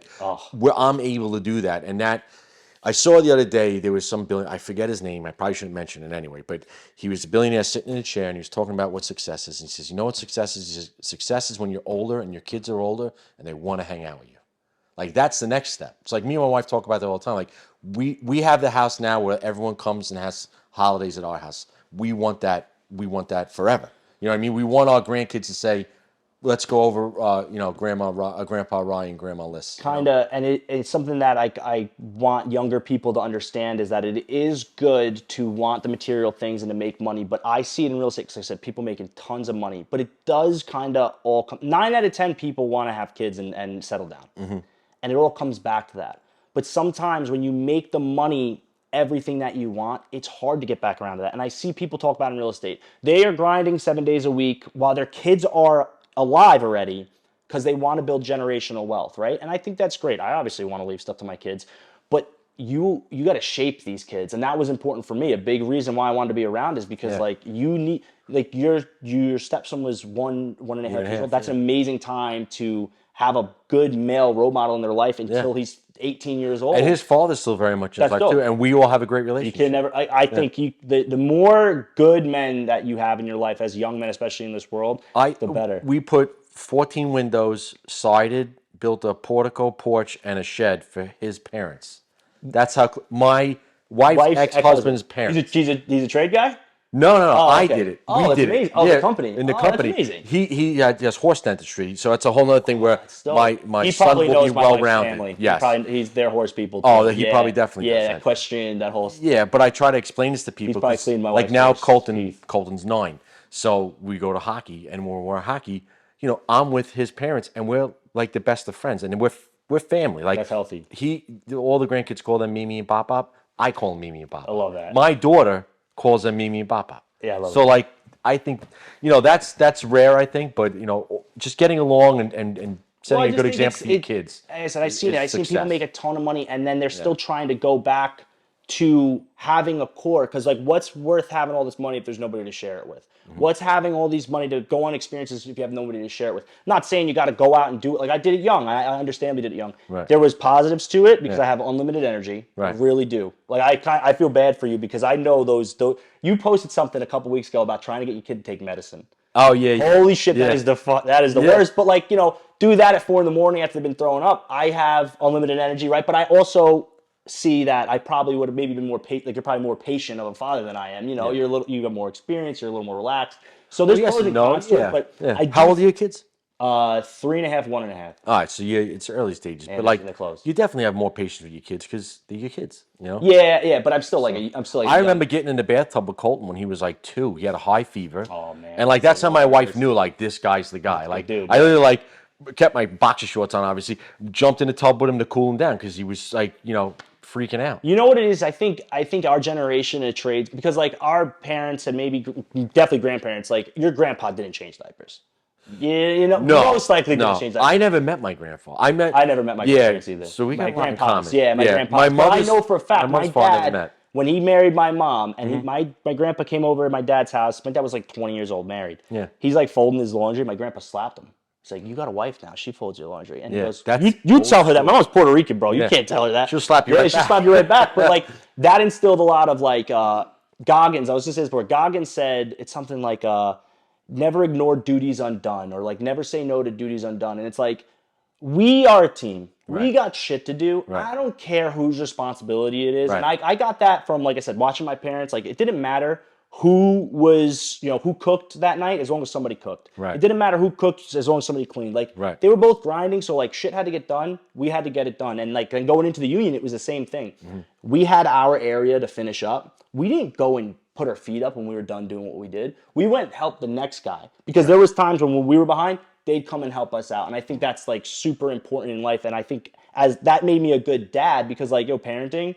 Where I'm able to do that. And that, I saw the other day there was some billion. I forget his name. I probably shouldn't mention it anyway. But he was a billionaire sitting in a chair and he was talking about what success is. And he says, "You know what success is? He says, success is when you're older and your kids are older and they want to hang out with you. Like that's the next step. It's like me and my wife talk about that all the time. Like we have the house now where everyone comes and has holidays at our house. We want that. We want that forever. You know what I mean? We want our grandkids to say, let's go over, Grandpa Ryan, Grandma Liz.
Kind of, and it's something that I want younger people to understand is that it is good to want the material things and to make money, but I see it in real estate, because I said people making tons of money, but it does kind of all come, 9 out of 10 people want to have kids and settle down. And it all comes back to that. But sometimes when you make the money everything that you want, it's hard to get back around to that. And I see people talk about in real estate. They are grinding 7 days a week while their kids are alive already because they want to build generational wealth, right? And I think that's great. I obviously want to leave stuff to my kids, but you got to shape these kids. And that was important for me. A big reason why I wanted to be around is because you need, like your stepson was one and a half years old. That's an amazing time to have a good male role model in their life until he's 18 years old.
And his father's still very much in life too. And we all have a great relationship.
You can never. I think the more good men that you have in your life as young men, especially in this world, the better.
We put 14 windows, sided, built a portico, porch, and a shed for his parents. That's how my wife's ex-husband's parents.
He's a trade guy.
No,
Oh,
I
okay.
did it.
Oh,
we
that's
did
amazing.
it.
Oh, the company.
In the
Oh,
company.
that's amazing.
He has horse dentistry, so it's a whole other thing where my
he
son
probably
will
knows
be
my wife's
well-rounded.
family.
Yes.
He's their horse people too.
Oh, he probably definitely does
that
that.
question, that whole.
Yeah, but I try to explain this to people.
He's probably cleaned my
like
wife's
now,
horse teeth.
Colton's 9, so we go to hockey, and when we're at hockey, I'm with his parents, and we're like the best of friends, and we're family. Like
That's healthy.
All the grandkids call them Mimi and Pop Pop. I call them Mimi and Pop Pop.
I love that.
My daughter calls them Mimi and Pop Pop.
Yeah, I love
so
it.
like I think that's rare. I think, but just getting along and setting a good example for your kids.
Like I said, I've seen it. I've seen people
success.
make a ton of money, and then they're still trying to go back to having a core. Because like, what's worth having all this money if there's nobody to share it with? What's having all these money to go on experiences if you have nobody to share it with? Not saying you got to go out and do it. Like I did it young. I understand we did it young.
Right.
There was positives to it because I have unlimited energy.
Right.
I really do. Like I feel bad for you because I know those. You posted something a couple weeks ago about trying to get your kid to take medicine.
Oh yeah.
Holy shit, that is the worst. But like, do that at 4 a.m. after they've been throwing up. I have unlimited energy, right? But I also see that I probably would have maybe been more like you're probably more patient of a father than I am. You got more experience, you're a little more relaxed. So there's pros and cons to it. But
how old are your kids?
3.5, 1.5.
All right, so it's early stages,
Yeah,
but like
they're close.
you definitely have more patience with your kids because they're your kids.
Yeah, but I'm still like
I remember getting in the bathtub with Colton when he was like 2. He had a high fever.
Oh, man.
And like that's how my wife knew like this guy's the guy. Like
dude.
I literally like kept my boxer shorts on, obviously, jumped in the tub with him to cool him down because he was like freaking out.
You know what it is? I think our generation of trades, because like our parents and maybe definitely grandparents, like your grandpa didn't change diapers. Most likely didn't change diapers.
I never met my grandfather. I never met
my grandparents either.
So we got
my
a lot in
grandpas.
common.
Yeah, my grandpa.
My
But I
mother's,
know for a fact my
father never
dad,
met.
when he married my mom, and my grandpa came over at my dad's house. My dad was like 20 years old, married.
Yeah.
He's like folding his laundry. My grandpa slapped him. He's like, "You got a wife now. She folds your laundry." And he goes, "You tell her that." My mom's Puerto Rican, bro. You can't tell her that.
She'll slap you right
she'll
back.
slap you right back. But like that instilled a lot of like Goggins. I was just saying this before. Goggins said it's something like never ignore duties undone, or like never say no to duties undone. And it's like, we are a team. We got shit to do.
Right.
I don't care whose responsibility it is.
Right.
And I got that from, like I said, watching my parents. Like, it didn't matter who was, who cooked that night as long as somebody cooked.
Right.
It didn't matter who cooked as long as somebody cleaned. Like, they were both grinding, so like shit had to get done. We had to get it done. And like going into the union, it was the same thing. We had our area to finish up. We didn't go and put our feet up when we were done doing what we did. We went and helped the next guy, because there was times when we were behind, they'd come and help us out. And I think that's like super important in life. And I think as that made me a good dad, because like, parenting,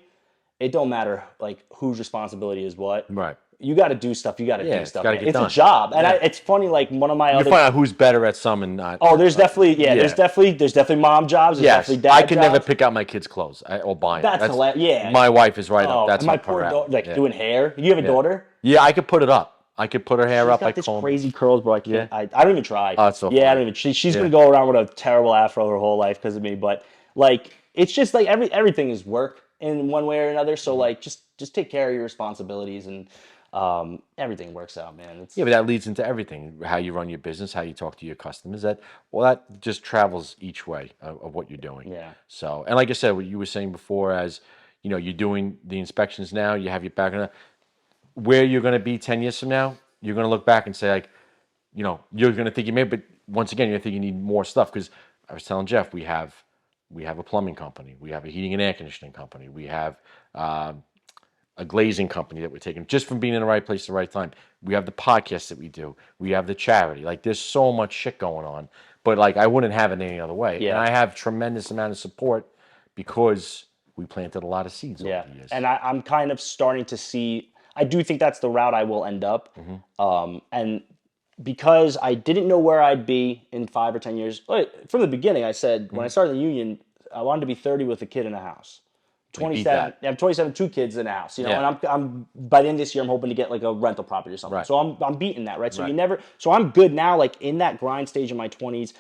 it don't matter like whose responsibility is what.
Right.
You got to do stuff. You got to do
it's
stuff.
gotta get
It's
done.
a job. And it's funny, like one of my
You
other...
find out who's better at some and not.
Oh, there's definitely there's definitely mom jobs. There's definitely dad
I could never
jobs.
pick out my kids' clothes or buy them.
That's hilarious. Yeah.
My wife is right
Oh,
up. That's
my
my
poor
per
daughter, like
yeah.
doing hair. You have a daughter?
Yeah, I could put it up. I could put her hair
She's
up.
got
I
this
comb.
crazy curls, bro. I can't. I don't even try.
Oh, it's so
yeah,
funny.
I don't even. She's gonna go around with a terrible afro her whole life because of me. But like, it's just like everything is work. in one way or another. So like just take care of your responsibilities and everything works out, man. It's
Yeah, but that leads into everything: how you run your business, how you talk to your customers. That just travels each way of what you're doing.
Yeah.
So, and like I said, what you were saying before, as you know, you're doing the inspections now. You have your background. Where you're going to be 10 years from now, you're going to look back and say, like, you know, you're going to think you made, but once again, you're going to think you need more stuff. Because I was telling Jeff, we have a plumbing company, we have a heating and air conditioning company, we have a glazing company that we're taking just from being in the right place at the right time. We have the podcast that we do. We have the charity. Like, there's so much shit going on, but like, I wouldn't have it any other way.
Yeah.
And I have tremendous amount of support because we planted a lot of seeds over the years.
And I'm kind of starting to see. I do think that's the route I will end up. And because I didn't know where I'd be in 5 or 10 years, from the beginning, I said when I started the union, I wanted to be 30 with a kid in a house. 27. I'm 27, 2 kids in a house. You know,
Yeah.
and I'm by the end of this year, I'm hoping to get like a rental property or something.
Right.
So I'm beating that, right? So
Right.
So I'm good now. Like in that grind stage in my 20s,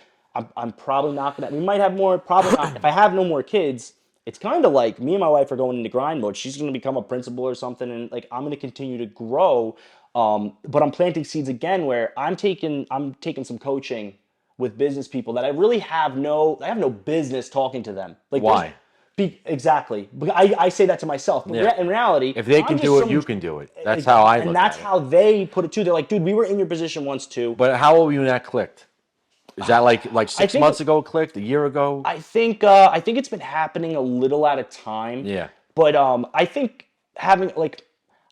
I'm probably not gonna. We might have more. Probably not. If I have no more kids, it's kind of like me and my wife are going into grind mode. She's going to become a principal or something, and like I'm going to continue to grow. But I'm planting seeds again where I'm taking some coaching with business people that I really have no business talking to them. Like
Why?
Exactly. But I say that to myself. But
Yeah.
in reality,
If they
I'm
can
just
do it,
some-
you can do it. That's how I look
And that's
at it.
how they put it too. They're like, dude, we were in your position once too.
But how old were you when that clicked? Is that like 6
think-
months ago it clicked? A year ago?
I think it's been happening a little at a time.
Yeah.
But I think having like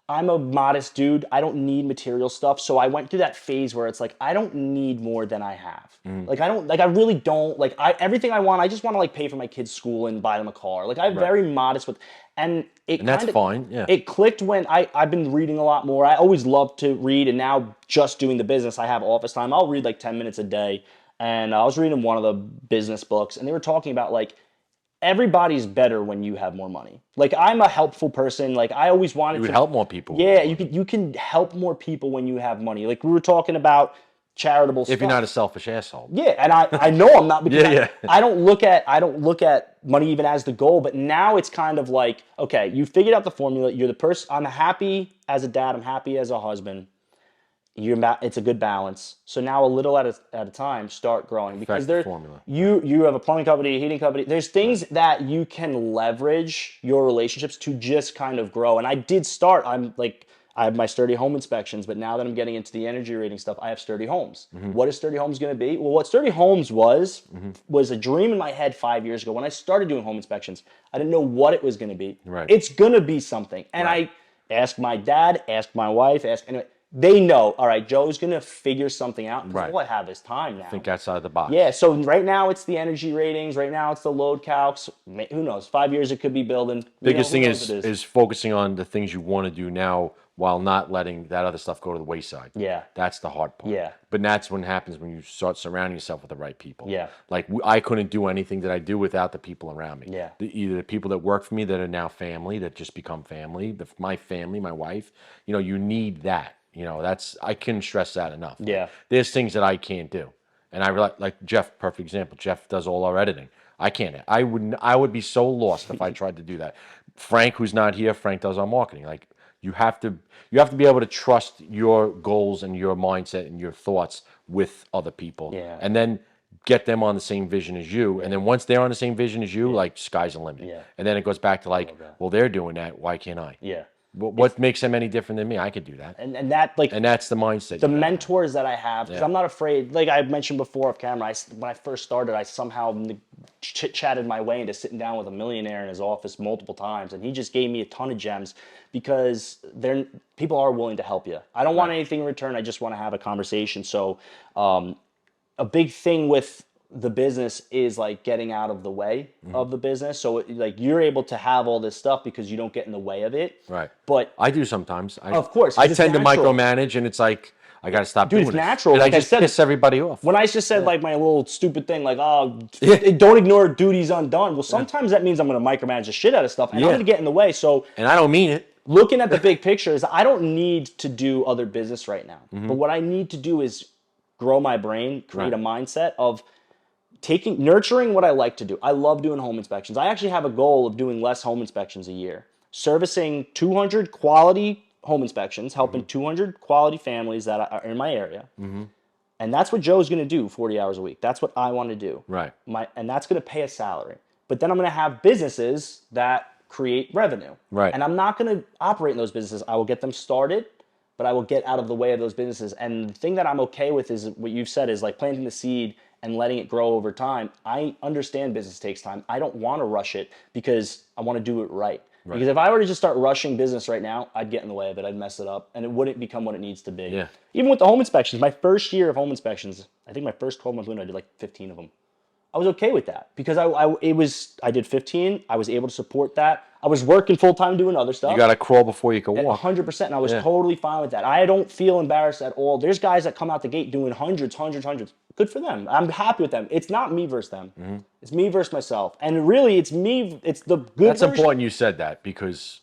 I'm a modest dude. I don't need material stuff. So I went through that phase where it's like I don't need more than I have. Like I really don't like everything I want. I just want to like pay for my kids' school and buy them a car. Like I'm very modest with and
that's fine, yeah.
It clicked when I've been reading a lot more. I always loved to read, and now just doing the business, I have office time. I'll read like 10 minutes a day. And I was reading one of the business books, and they were talking about like everybody's better when you have more money. Like I'm a helpful person. Like I always wanted
You would
to
help more people.
Yeah, you can help more people when you have money. Like we were talking about charitable stuff.
If you're not a selfish asshole.
Yeah, and I know I'm not because
Yeah.
I don't look at money even as the goal, but now it's kind of like, okay, you figured out the formula. You're the person. I'm happy as a dad. I'm happy as a husband. It's a good balance. So now a little at a time, start growing because
That's the formula.
You have a plumbing company, a heating company. There's things that you can leverage your relationships to just kind of grow. And I did start. I have my Sturdy Home inspections, but now that I'm getting into the energy rating stuff, I have Sturdy Homes. What is Sturdy Homes going to be? Well, what Sturdy Homes was a dream in my head 5 years ago. When I started doing home inspections, I didn't know what it was going to be.
Right.
It's going to be something. And I asked my dad, asked my wife, anyway. They know, all right, Joe's going to figure something out because all I have is time now.
Think outside the box.
Yeah, so right now it's the energy ratings. Right now it's the load calcs. Who knows? 5 years it could be building.
Biggest
Who
thing
knows it
is focusing on the things you want to do now while not letting that other stuff go to the wayside.
Yeah.
That's the hard part.
Yeah.
But that's what happens when you start surrounding yourself with the right people.
Yeah.
Like I couldn't do anything that I do without the people around me.
Yeah.
Either the people that work for me that are now family, that just become family, my family, my wife. You know, you need that. You know, I couldn't stress that enough.
Yeah.
There's things that I can't do. And I like Jeff, perfect example. Jeff does all our editing. I can't. I would be so lost if I tried to do that. Frank, who's not here, Frank does our marketing. Like you have to be able to trust your goals and your mindset and your thoughts with other people.
Yeah.
And then get them on the same vision as you. And then once they're on the same vision as you, like sky's the limit.
Yeah.
And then it goes back to like, well, they're doing that. Why can't I?
Yeah.
What makes them any different than me? I could do that.
And that like
And that's the mindset.
the mentors that I have, because
Yeah.
I'm not afraid. Like I mentioned before off camera, when I first started, I somehow chit-chatted my way into sitting down with a millionaire in his office multiple times, and he just gave me a ton of gems because people are willing to help you. I don't want anything in return. I just want to have a conversation. So a big thing with the business is like getting out of the way of the business. So like you're able to have all this stuff because you don't get in the way of it.
Right.
But
I do sometimes.
Of course,
I
it's
tend to
natural.
micromanage, and it's like I got to stop doing
it's
it.
natural.
And
Like I
I just
said,
piss everybody off.
when I just said like my little stupid thing, like, oh, don't ignore duties undone. Well, sometimes that means I'm going to micromanage the shit out of stuff and I'm going to get in the way. So
And I don't mean it.
looking at the big picture is I don't need to do other business right now. But what I need to do is grow my brain, create a mindset of nurturing what I like to do. I love doing home inspections. I actually have a goal of doing less home inspections a year, servicing 200 quality home inspections, helping 200 quality families that are in my area. And that's what Joe's going to do 40 hours a week. That's what I want to do.
Right.
And that's going to pay a salary. But then I'm going to have businesses that create revenue.
Right.
And I'm not going to operate in those businesses. I will get them started, but I will get out of the way of those businesses. And the thing that I'm okay with is what you've said is like planting the seed and letting it grow over time. I understand business takes time. I don't want to rush it because I want to do it right. Because if I were to just start rushing business right now, I'd get in the way of it. I'd mess it up, and it wouldn't become what it needs to be.
Yeah.
Even with the home inspections, my first year of home inspections, I think my first 12-month window, I did like 15 of them. I was okay with that because I did 15. I was able to support that. I was working full time doing other stuff.
You got to crawl before you can walk.
100%. And I was totally fine with that. I don't feel embarrassed at all. There's guys that come out the gate doing hundreds. Good for them. I'm happy with them. It's not me versus them. It's me versus myself. And really, it's me. It's the good.
That's important you said that because,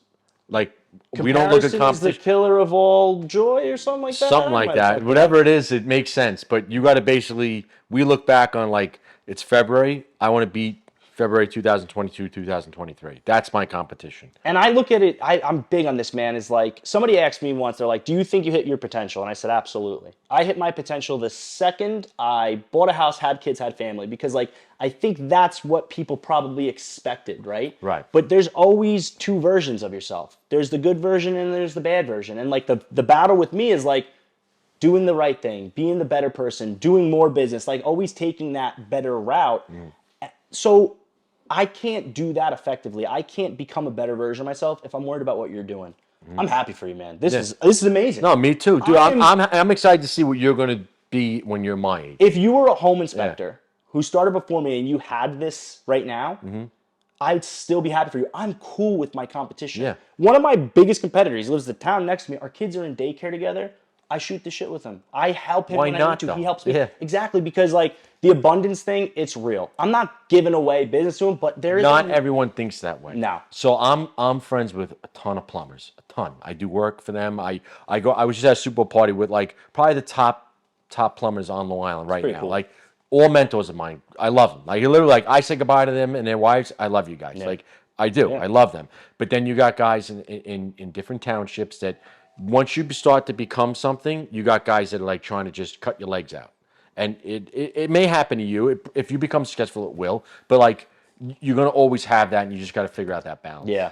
like, we don't look at
Comparison is the
competition.
killer of all joy or something like that.
Something like that. Whatever it is, it makes sense. But you got to basically, we look back on like, it's February. I want to beat February 2022, 2023. That's my competition.
And I look at it, I'm big on this, man, is like, somebody asked me once, they're like, do you think you hit your potential? And I said, absolutely. I hit my potential the second I bought a house, had kids, had family, because like, I think that's what people probably expected, right?
Right.
But there's always two versions of yourself. There's the good version and there's the bad version. And like the battle with me is like, doing the right thing, being the better person, doing more business, like always taking that better route. So I can't do that effectively. I can't become a better version of myself if I'm worried about what you're doing. I'm happy for you, man. This is amazing.
No, me too, dude. I'm excited to see what you're going to be when you're my age.
If you were a home inspector who started before me and you had this right now, I'd still be happy for you. I'm cool with my competition.
Yeah.
One of my biggest competitors lives the town next to me. Our kids are in daycare together. I shoot the shit with him. I help him when I need to.
though?
He helps me.
Yeah.
Exactly, because like the abundance thing, it's real. I'm not giving away business to him, but there is
Not everyone thinks that way.
No.
So I'm friends with a ton of plumbers. A ton. I do work for them. I was just at a Super Bowl party with like probably the top plumbers on Long Island right
pretty
now.
cool.
Like all mentors of mine. I love them. Like literally, like I say goodbye to them and their wives. I love you guys. Like I do. I love them. But then you got guys in different townships that once you start to become something, you got guys that are like trying to just cut your legs out. And it may happen to you. If you become successful, it will. But like you're going to always have that, and you just got to figure out that balance.
Yeah.